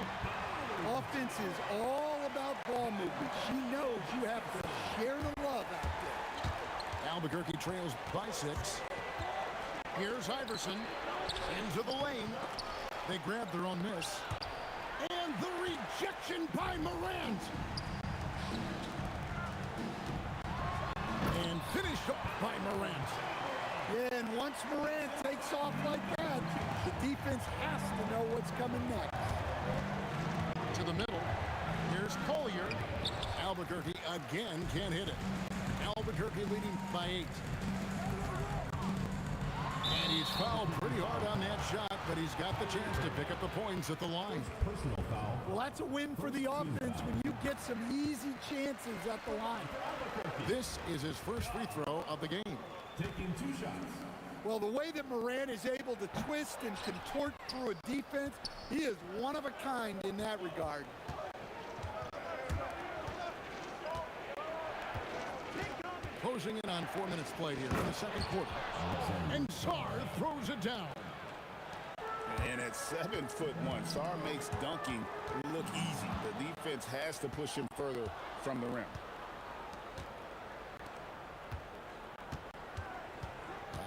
Speaker 3: Offense is all about ball movement. She knows you have to share the love out there.
Speaker 2: Albuquerque trails by 6. Here's Iverson into the lane. They grab their own miss. And the rejection by Morant. And finished off by Morant.
Speaker 3: Yeah, and once Morant takes off like that, the defense has to know what's coming next.
Speaker 2: To the middle. Here's Collier. Albuquerque again can't hit it. Albuquerque leading by 8. And he's fouled pretty hard on that shot, but he's got the chance to pick up the points at the line.
Speaker 6: Personal foul.
Speaker 3: Well, that's a win for the offense when you get some easy chances at the line.
Speaker 2: This is his first free throw of the game.
Speaker 6: Taking 2 shots.
Speaker 3: Well, the way that Morant is able to twist and contort through a defense, he is one of a kind in that regard.
Speaker 2: Closing in on 4 minutes played here in the second quarter. And Sarr throws it down.
Speaker 5: And at 7'1", Sarr makes dunking look easy. The defense has to push him further from the rim.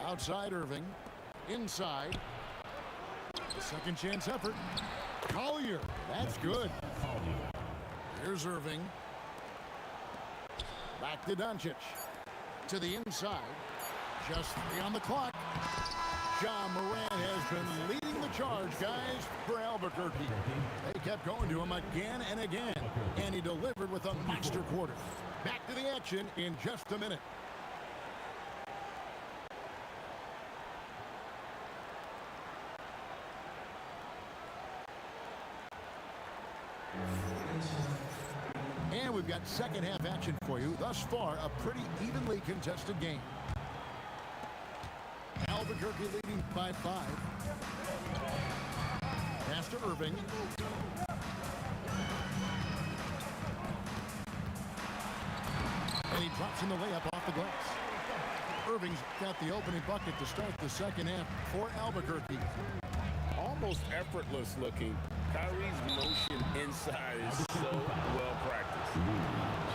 Speaker 2: Outside Irving. Inside. Second chance effort. Collier. That's good. Here's Irving. Back to Doncic. To the inside. Just 3 on the clock. John Morant has been leading the charge, guys, for Albuquerque. They kept going to him again and again, and he delivered with a monster quarter. Back to the action in just a minute. And we've got second half action for you. Thus far, a pretty evenly contested game. Albuquerque leading by 5. Pass to Irving. And he drops in the layup off the glass. Irving's got the opening bucket to start the second half for Albuquerque.
Speaker 5: Almost effortless looking. Kyrie's motion inside is so well practiced.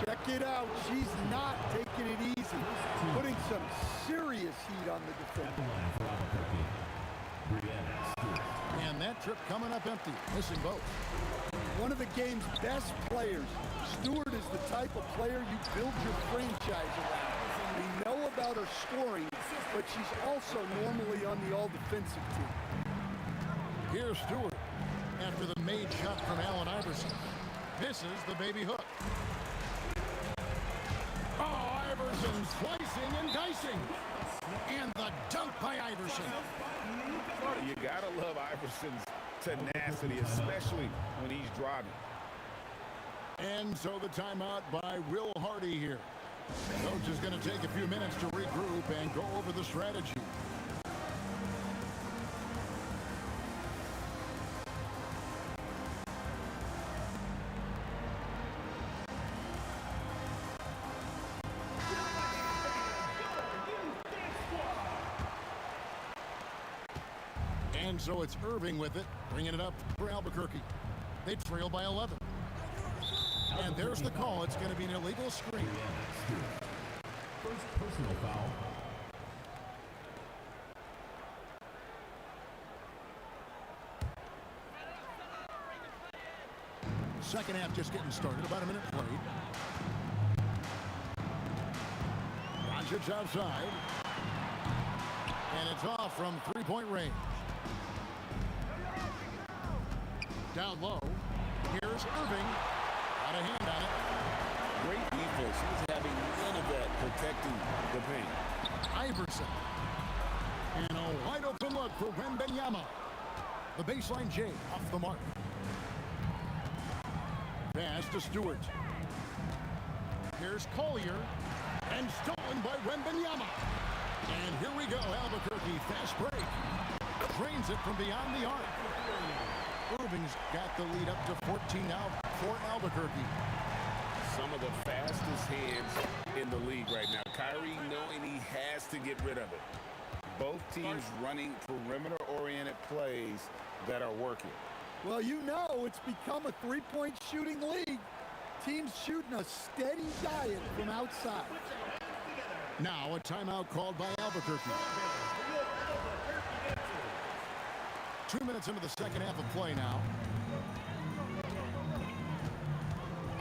Speaker 3: Check it out. She's not taking it easy. Putting some serious heat on the defender.
Speaker 2: And that trip coming up empty, missing both.
Speaker 3: One of the game's best players. Stewart is the type of player you build your franchise around. We know about her scoring, but she's also normally on the all-defensive team.
Speaker 2: Here's Stewart. after the made shot from Allen Iverson. Misses the baby hook. Oh, Iverson slicing and dicing. And the dunk by Iverson.
Speaker 5: You got to love Iverson's tenacity, especially when he's driving.
Speaker 2: And so the timeout by Will Hardy here. Coach is going to take a few minutes to regroup and go over the strategy. And so it's Irving with it, bringing it up for Albuquerque. They trail by 11. And there's the call. It's going to be an illegal screen.
Speaker 6: First personal foul.
Speaker 2: Second half just getting started. About a minute played. Doncic outside. And it's off from three-point range. Down low. Here's Irving. Got a hand on it.
Speaker 5: Great defense. He's having none of that protecting the paint.
Speaker 2: Iverson. And a wide open look for Wembanyama. The baseline J off the mark. Pass to Stewart. Here's Collier. And stolen by Wembanyama. And here we go. Albuquerque fast break. Drains it from beyond the arc. Irving's got the lead up to 14 now for Albuquerque.
Speaker 5: Some of the fastest hands in the league right now. Kyrie knowing he has to get rid of it. Both teams running perimeter-oriented plays that are working.
Speaker 3: Well, you know it's become a three-point shooting league. Teams shooting a steady diet from outside.
Speaker 2: Now a timeout called by Albuquerque. 2 minutes into the second half of play now.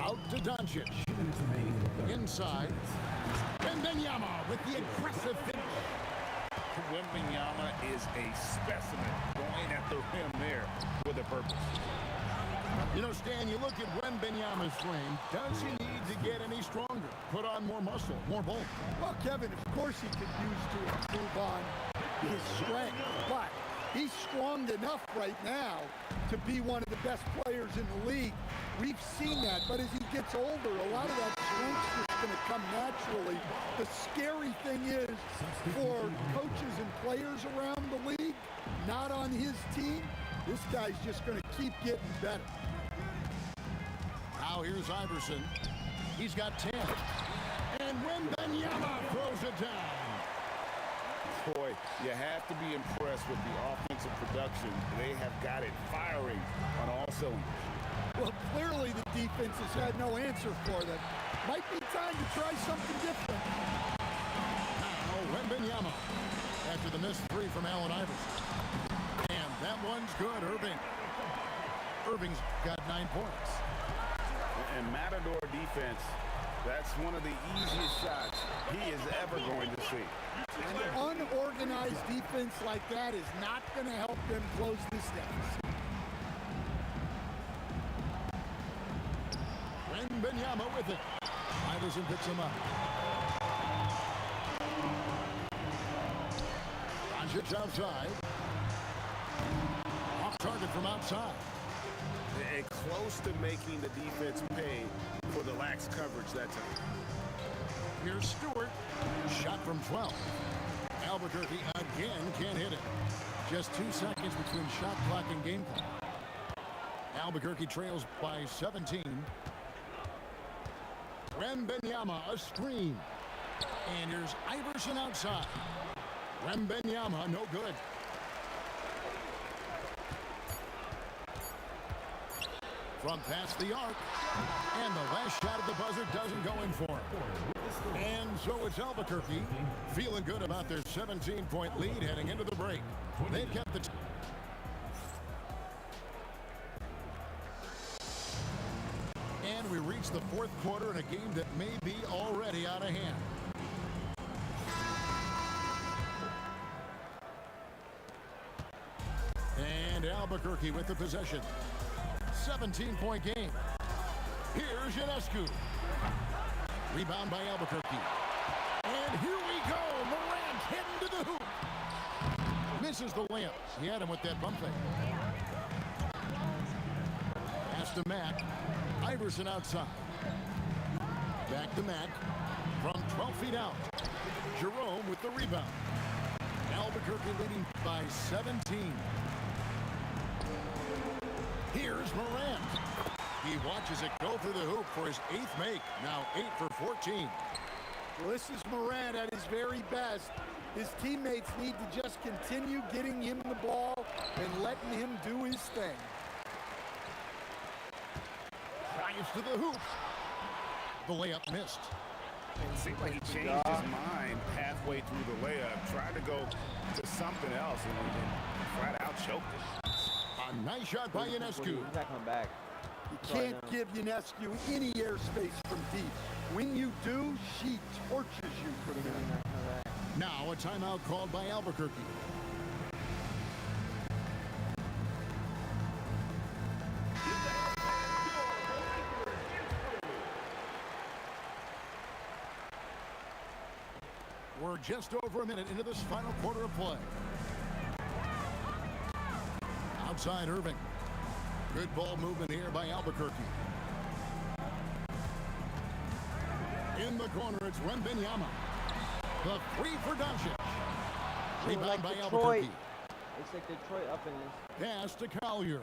Speaker 2: Out to Doncic. Inside. Wembanyama with the aggressive finish.
Speaker 5: Wembanyama is a specimen going at the rim there with a purpose.
Speaker 2: You know, Stan, you look at Wembanyama's frame. Does he need to get any stronger? Put on more muscle, more bulk?
Speaker 3: Well, Kevin, of course he could use to improve on his strength, but he's strong enough right now to be one of the best players in the league. We've seen that, but as he gets older, a lot of that strength's just going to come naturally. The scary thing is, for coaches and players around the league, not on his team, this guy's just going to keep getting better.
Speaker 2: Now here's Iverson. He's got 10. And Wembanyama throws it down.
Speaker 5: Boy, you have to be impressed with the offensive production. They have got it firing on all cylinders.
Speaker 3: Well, clearly the defense has had no answer for them. Might be time to try something different.
Speaker 2: Now Wembanyama after the missed three from Allen Iverson. And that one's good, Irving. Irving's got 9 points.
Speaker 5: And Matador defense, that's one of the easiest shots he is ever going to see.
Speaker 3: An unorganized defense like that is not going to help them close this deficit.
Speaker 2: Wembanyama with it. Iverson picks him up. Doncic outside. Off target from outside.
Speaker 5: And close to making the defense pay for the lax coverage that time.
Speaker 2: Here's Stewart. Shot from 12. Albuquerque again can't hit it. Just 2 seconds between shot clock and game clock. Albuquerque trails by 17. Wembanyama a screen. And here's Iverson outside. Wembanyama no good. From past the arc. And the last shot at the buzzer doesn't go in for him. And so it's Albuquerque feeling good about their 17-point lead heading into the break. They've kept the... And we reach the fourth quarter in a game that may be already out of hand. And Albuquerque with the possession. 17-point game. Here's Ionescu. Rebound by Albuquerque. And here we go. Morant heading to the hoop. Misses the layup. He had him with that bump fake. Pass to Mack. Iverson outside. Back to Mack. From 12 feet out. Jerome with the rebound. Albuquerque leading by 17. Here's Morant. He watches it go through the hoop for his 8th make. Now 8 for 14.
Speaker 3: Well, this is Morant at his very best. His teammates need to just continue getting him the ball and letting him do his thing.
Speaker 2: Drives to the hoop. The layup missed.
Speaker 5: It seemed like he changed his mind halfway through the layup, tried to go to something else, and then flat out choked it.
Speaker 2: A nice shot by Ionescu.
Speaker 7: He's not coming back.
Speaker 3: You can't give Ionescu any airspace from deep. When you do, she torches you from
Speaker 7: He's
Speaker 3: there.
Speaker 7: not coming back.
Speaker 2: Now a timeout called by Albuquerque. We're just over a minute into this final quarter of play. Outside Irving. Good ball movement here by Albuquerque. In the corner, it's Wembanyama. The three for Doncic. Rebound by Albuquerque.
Speaker 7: Looks like Detroit up in this.
Speaker 2: Pass to Collier.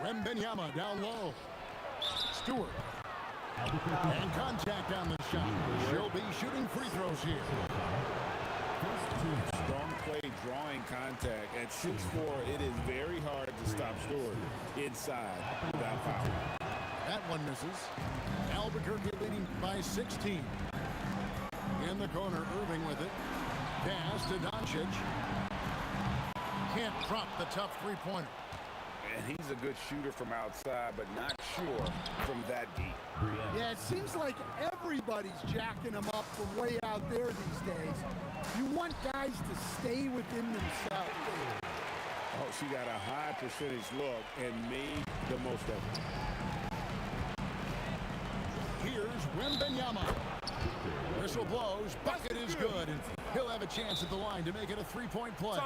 Speaker 2: Wembanyama down low. Stewart. And contact on the shot. She'll be shooting free throws here.
Speaker 5: Strong play, drawing contact. At 6'4", it is very hard to stop Stewart inside without foul.
Speaker 2: That one misses. Albuquerque leading by 16. In the corner, Irving with it. Pass to Doncic. Can't drop the tough three-pointer.
Speaker 5: And he's a good shooter from outside, but not sure from that deep.
Speaker 3: Yeah, it seems like everybody's jacking him up from way out there these days. You want guys to stay within themselves.
Speaker 5: Oh, she got a high percentage look and made the most of it.
Speaker 2: Here's Wembanyama. Whistle blows. Bucket is good, and he'll have a chance at the line to make it a three-point play.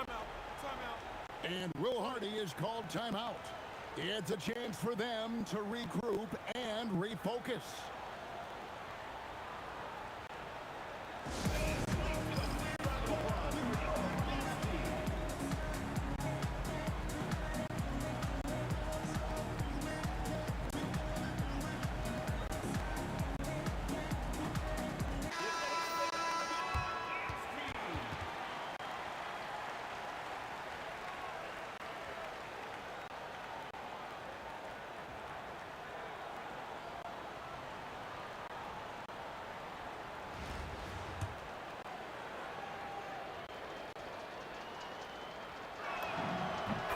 Speaker 2: And Will Hardy is called timeout. It's a chance for them to regroup and refocus.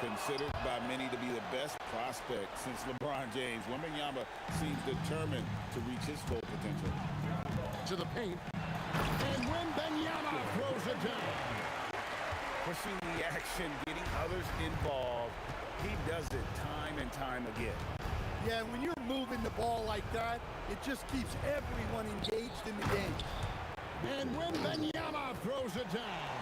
Speaker 5: Considered by many to be the best prospect since LeBron James, Wembanyama seems determined to reach his full potential.
Speaker 2: To the paint. And Wembanyama throws it down.
Speaker 5: Pushing the action, getting others involved. He does it time and time again.
Speaker 3: Yeah, when you're moving the ball like that, it just keeps everyone engaged in the game.
Speaker 2: And Wembanyama throws it down.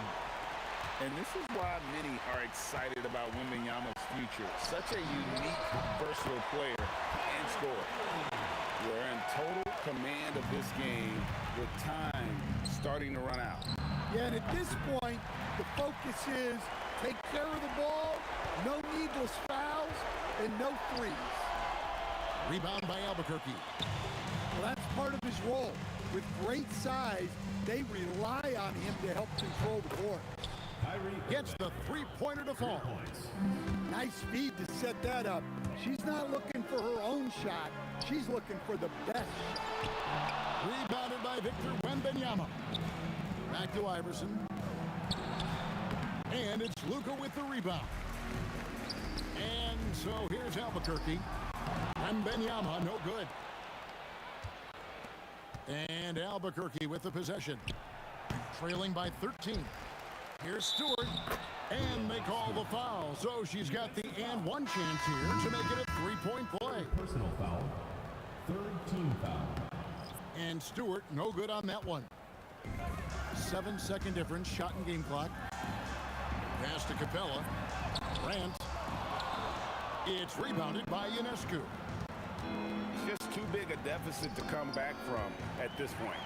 Speaker 5: And this is why many are excited about Wembanyama's future. Such a unique, versatile player and scorer. We're in total command of this game with time starting to run out.
Speaker 3: Yeah, and at this point, the focus is take care of the ball, no needless fouls, and no threes.
Speaker 2: Rebound by Albuquerque.
Speaker 3: Well, that's part of his role. With great size, they rely on him to help control the court.
Speaker 2: Gets the three-pointer to fall.
Speaker 3: Nice speed to set that up. She's not looking for her own shot. She's looking for the best shot.
Speaker 2: Rebounded by Victor Wembanyama. Back to Iverson. And it's Luka with the rebound. And so here's Albuquerque. Wembanyama, no good. And Albuquerque with the possession. Trailing by 13. Here's Stewart. And they call the foul. So she's got the and one chance here to make it a three-point play.
Speaker 6: Personal foul. Third team foul.
Speaker 2: And Stewart, no good on that one. 7-second difference, shot and game clock. Pass to Capella. Grant. It's rebounded by Ionescu.
Speaker 5: It's just too big a deficit to come back from at this point.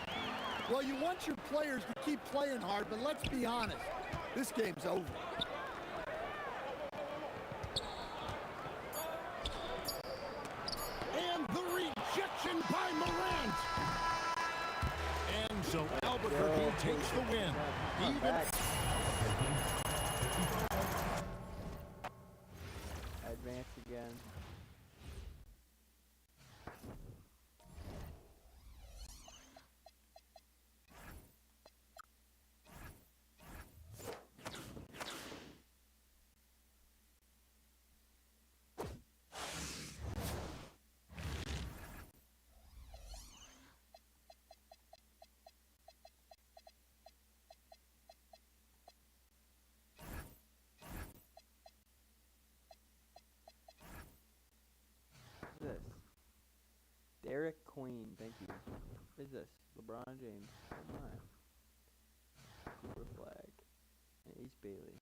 Speaker 3: Well, you want your players to keep playing hard, but let's be honest. This game's over.
Speaker 2: And the rejection by Morant. And so Albuquerque takes the win. Even
Speaker 7: Advance again. This Derek Queen, thank you. What is this? LeBron James. Oh my. Cooper Flag. Ace Bailey.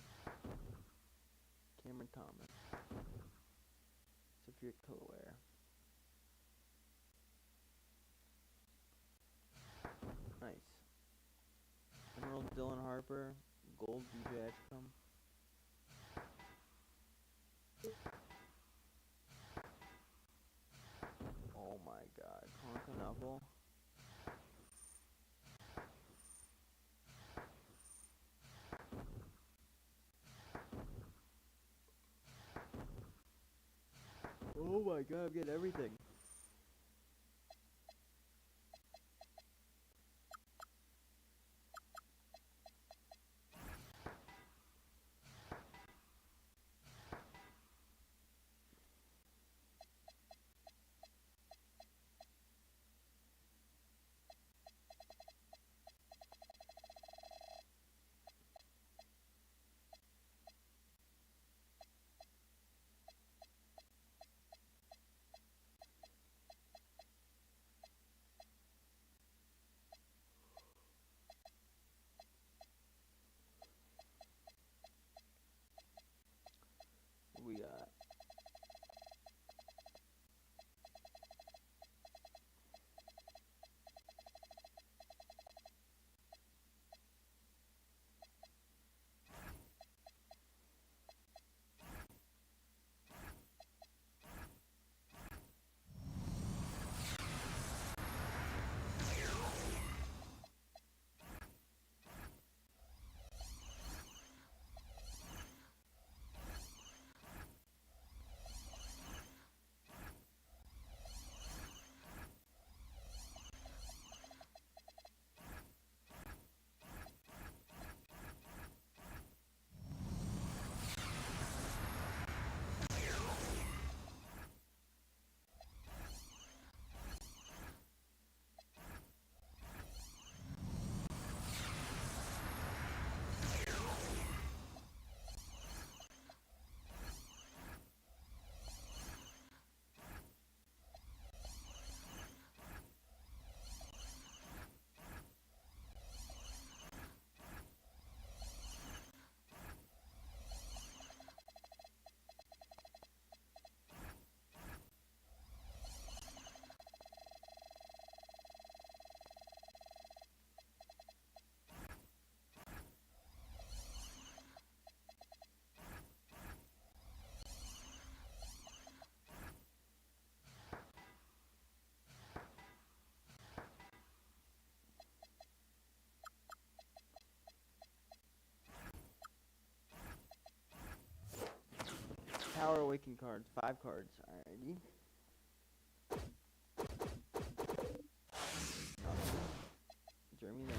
Speaker 7: Cameron Thomas. Sophia Colaware. Nice. Emerald Dylan Harper. Gold DJ Edgecombe. Oh my god, Constantinople. Oh my god, I'm getting everything. We got Power Awakening cards, 5 cards. Alrighty. Nothing. Jeremy Lin.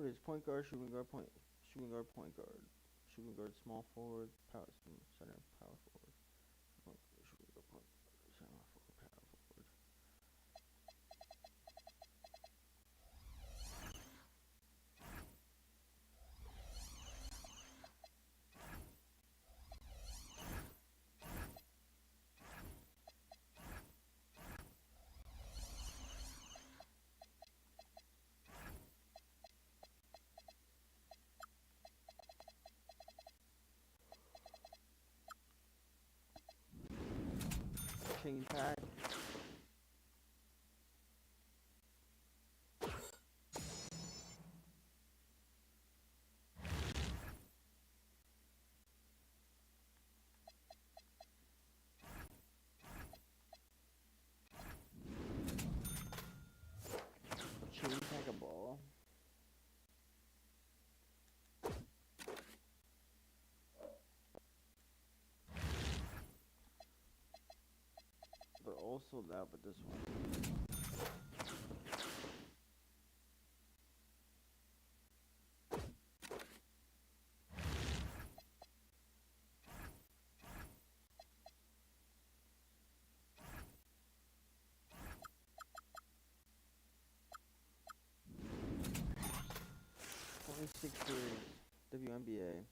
Speaker 7: What is point guard, shooting guard, shooting guard, point guard, shooting guard, small forward, power center, power forward, point guard, shooting guard, point guard, center forward, power forward. Chain pad. Chain pack a ball. They're all sold out, but this one. Sixers, WNBA.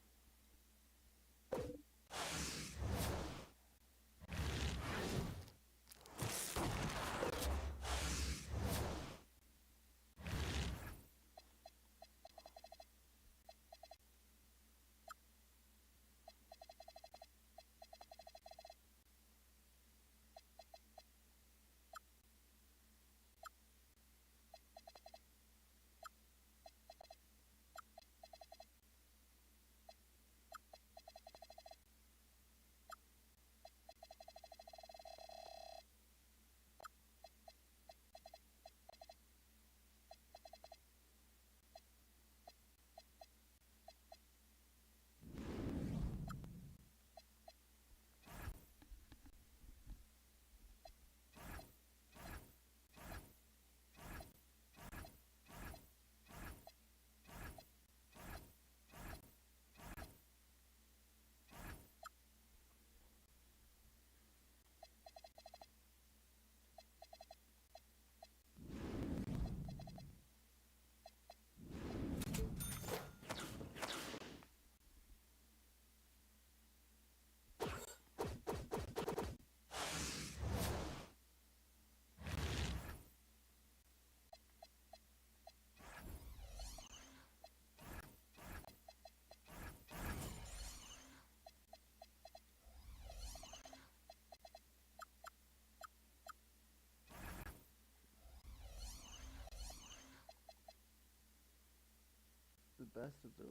Speaker 7: The best of the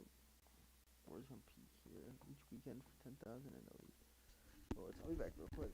Speaker 7: Warzone Peak here each weekend for 10,000 and Elite. Oh, I'll be back real quick.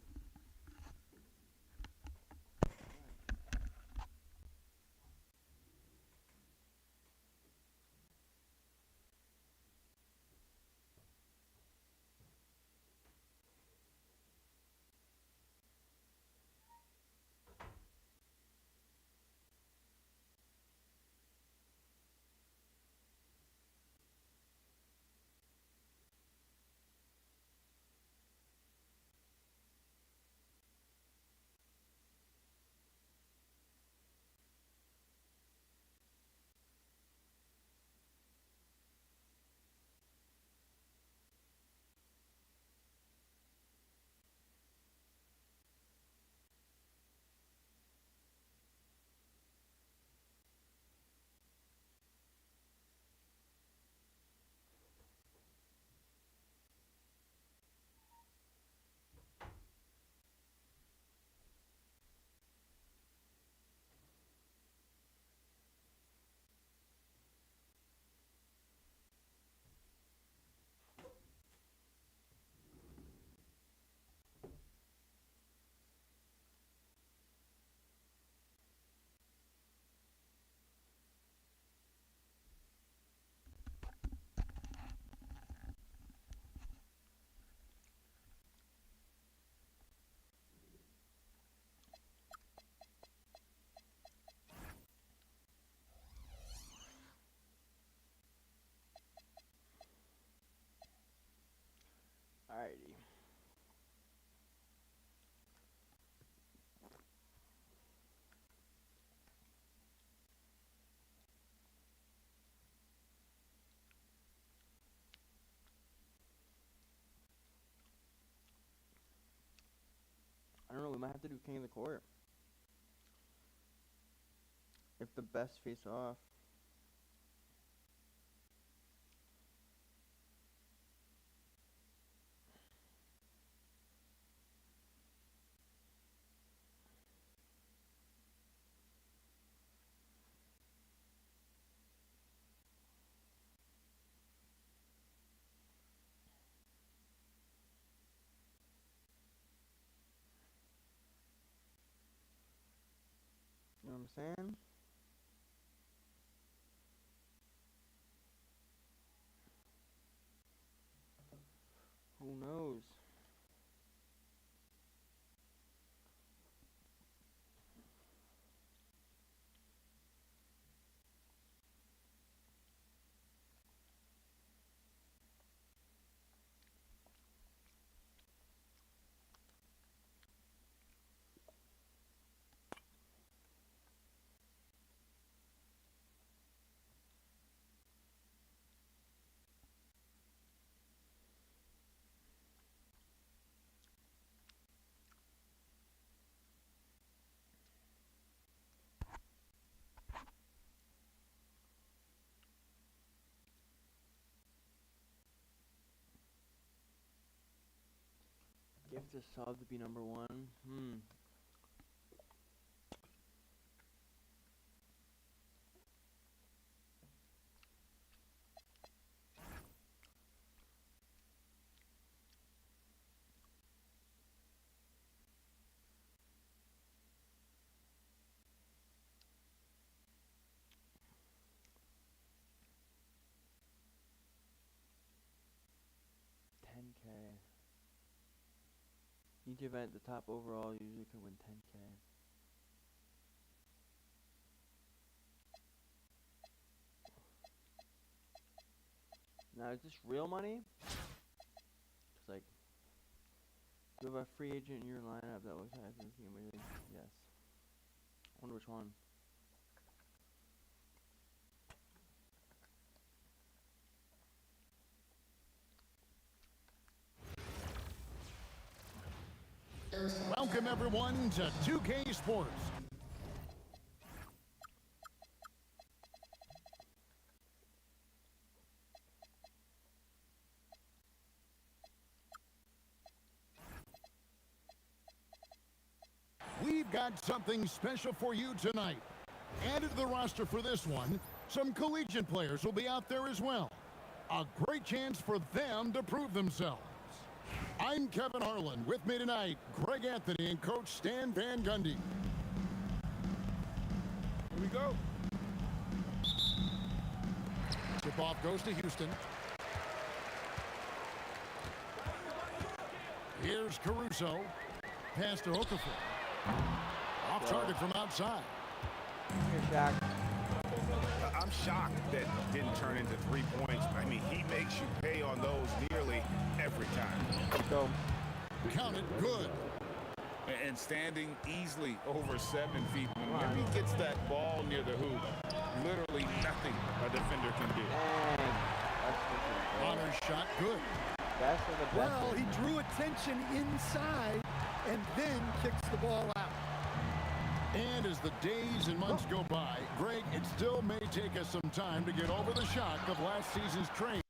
Speaker 7: we might have to do king of the court. If the best face off. You know what I'm saying? Who knows? Gift a sub to be number 1. 10K. Each event, the top overall usually can win 10K. Now, is this real money? It's like, do you have a free agent in your lineup that was has this game? Yes. I wonder which one.
Speaker 2: Welcome, everyone, to 2K Sports. We've got something special for you tonight. Added to the roster for this one, some collegiate players will be out there as well. A great chance for them to prove themselves. I'm Kevin Harlan. With me tonight, Greg Anthony and Coach Stan Van Gundy.
Speaker 8: Here we go.
Speaker 2: Tip off goes to Houston. Here's Caruso. Pass to Okafor. Off target from outside.
Speaker 7: Here, Shaq.
Speaker 8: I'm shocked that didn't turn into 3 points. I mean, he makes you pay on those nearly every time.
Speaker 7: Let's go.
Speaker 2: Count it good.
Speaker 5: And standing easily over 7 feet. Whenever he gets that ball near the hoop, literally nothing a defender can do.
Speaker 7: Dang. That's
Speaker 2: Honors shot good.
Speaker 7: That's for the best.
Speaker 3: Well, he drew attention inside and then kicks the ball out.
Speaker 2: And as the days and months go by, Greg, it still may take us some time to get over the shock of last season's trade.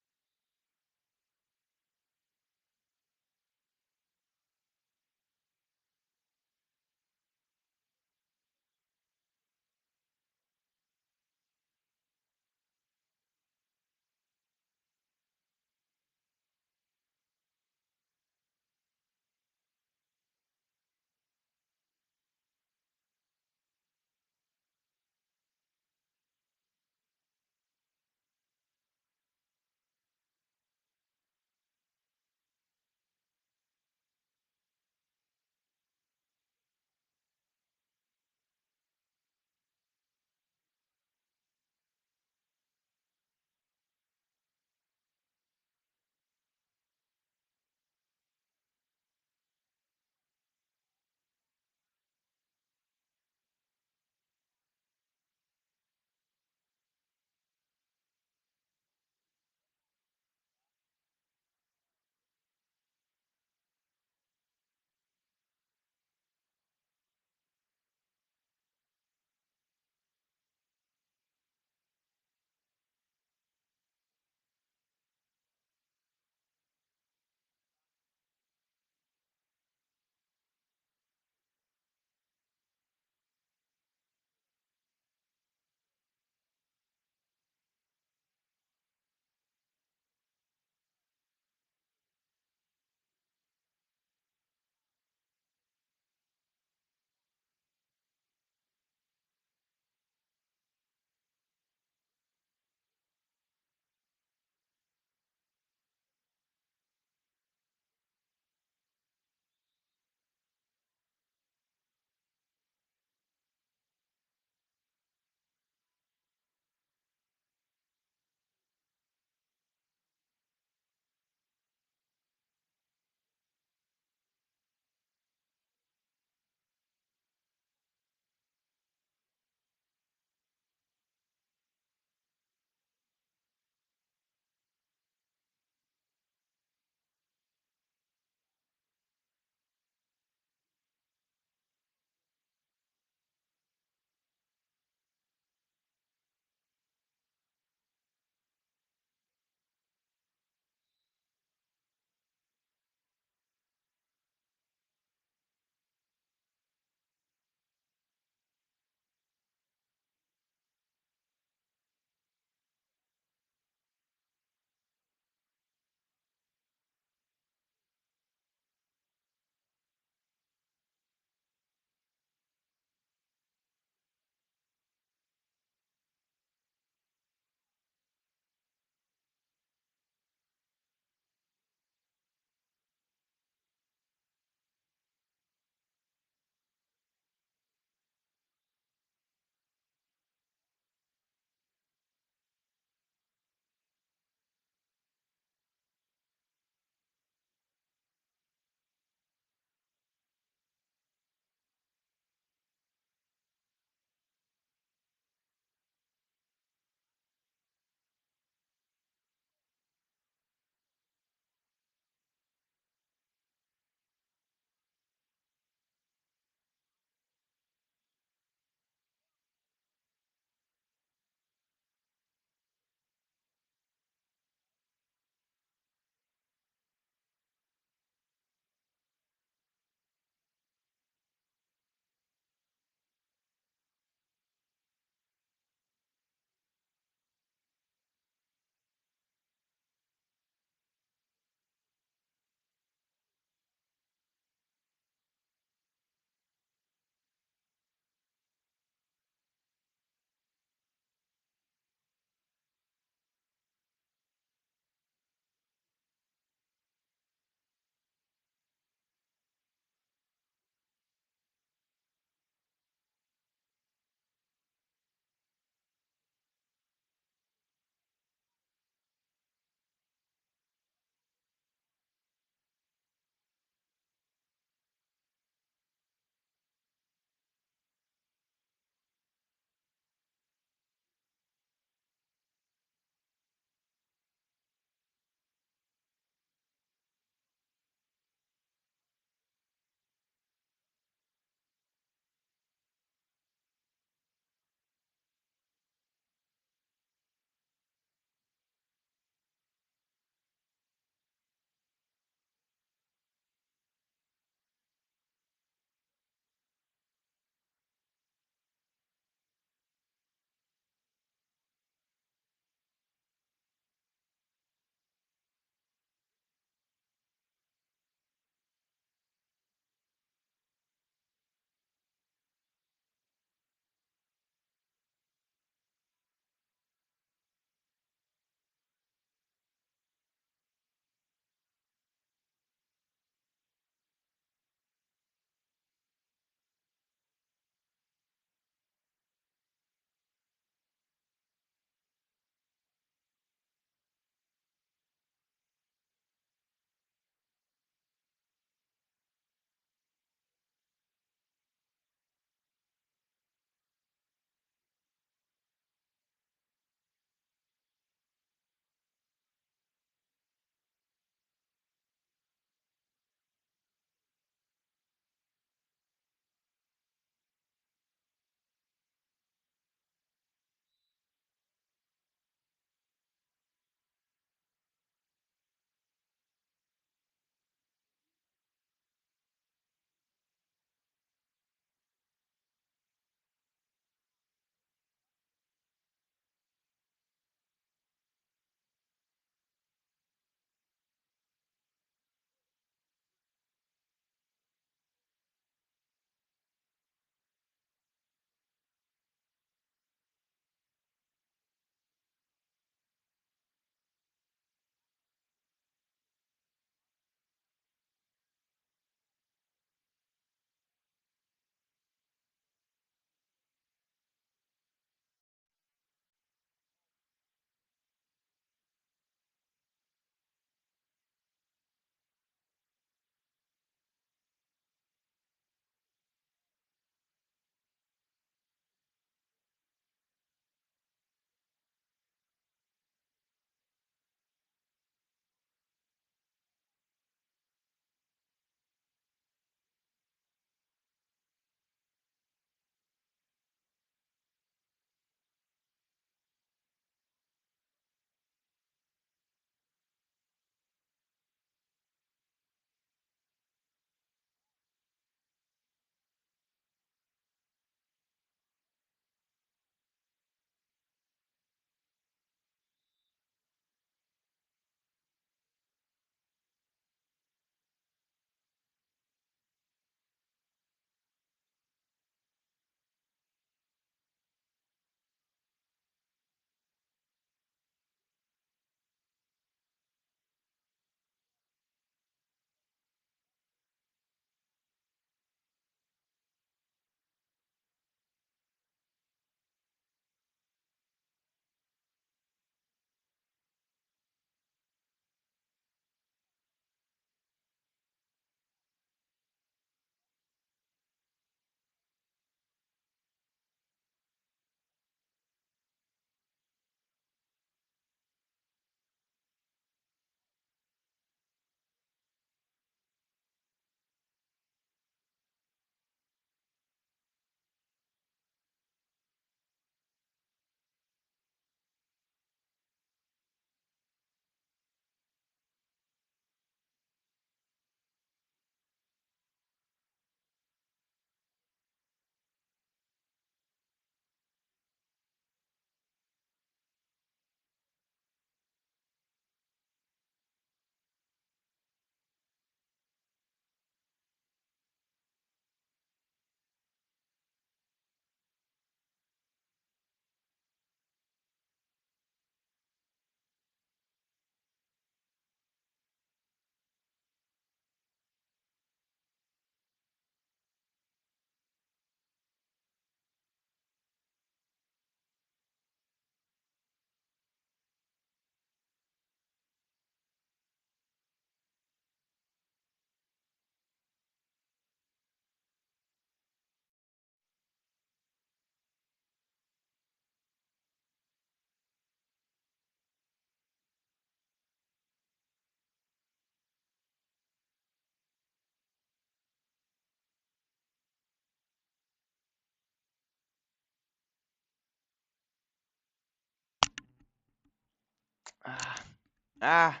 Speaker 7: Ah.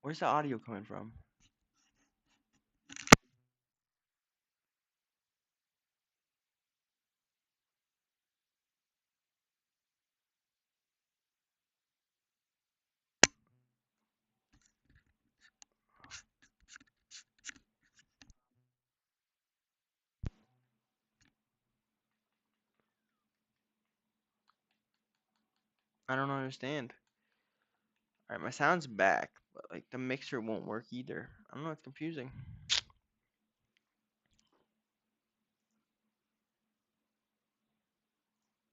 Speaker 7: Where's the audio coming from? I don't understand. Alright, my sound's back, but like the mixer won't work either. I don't know, it's confusing.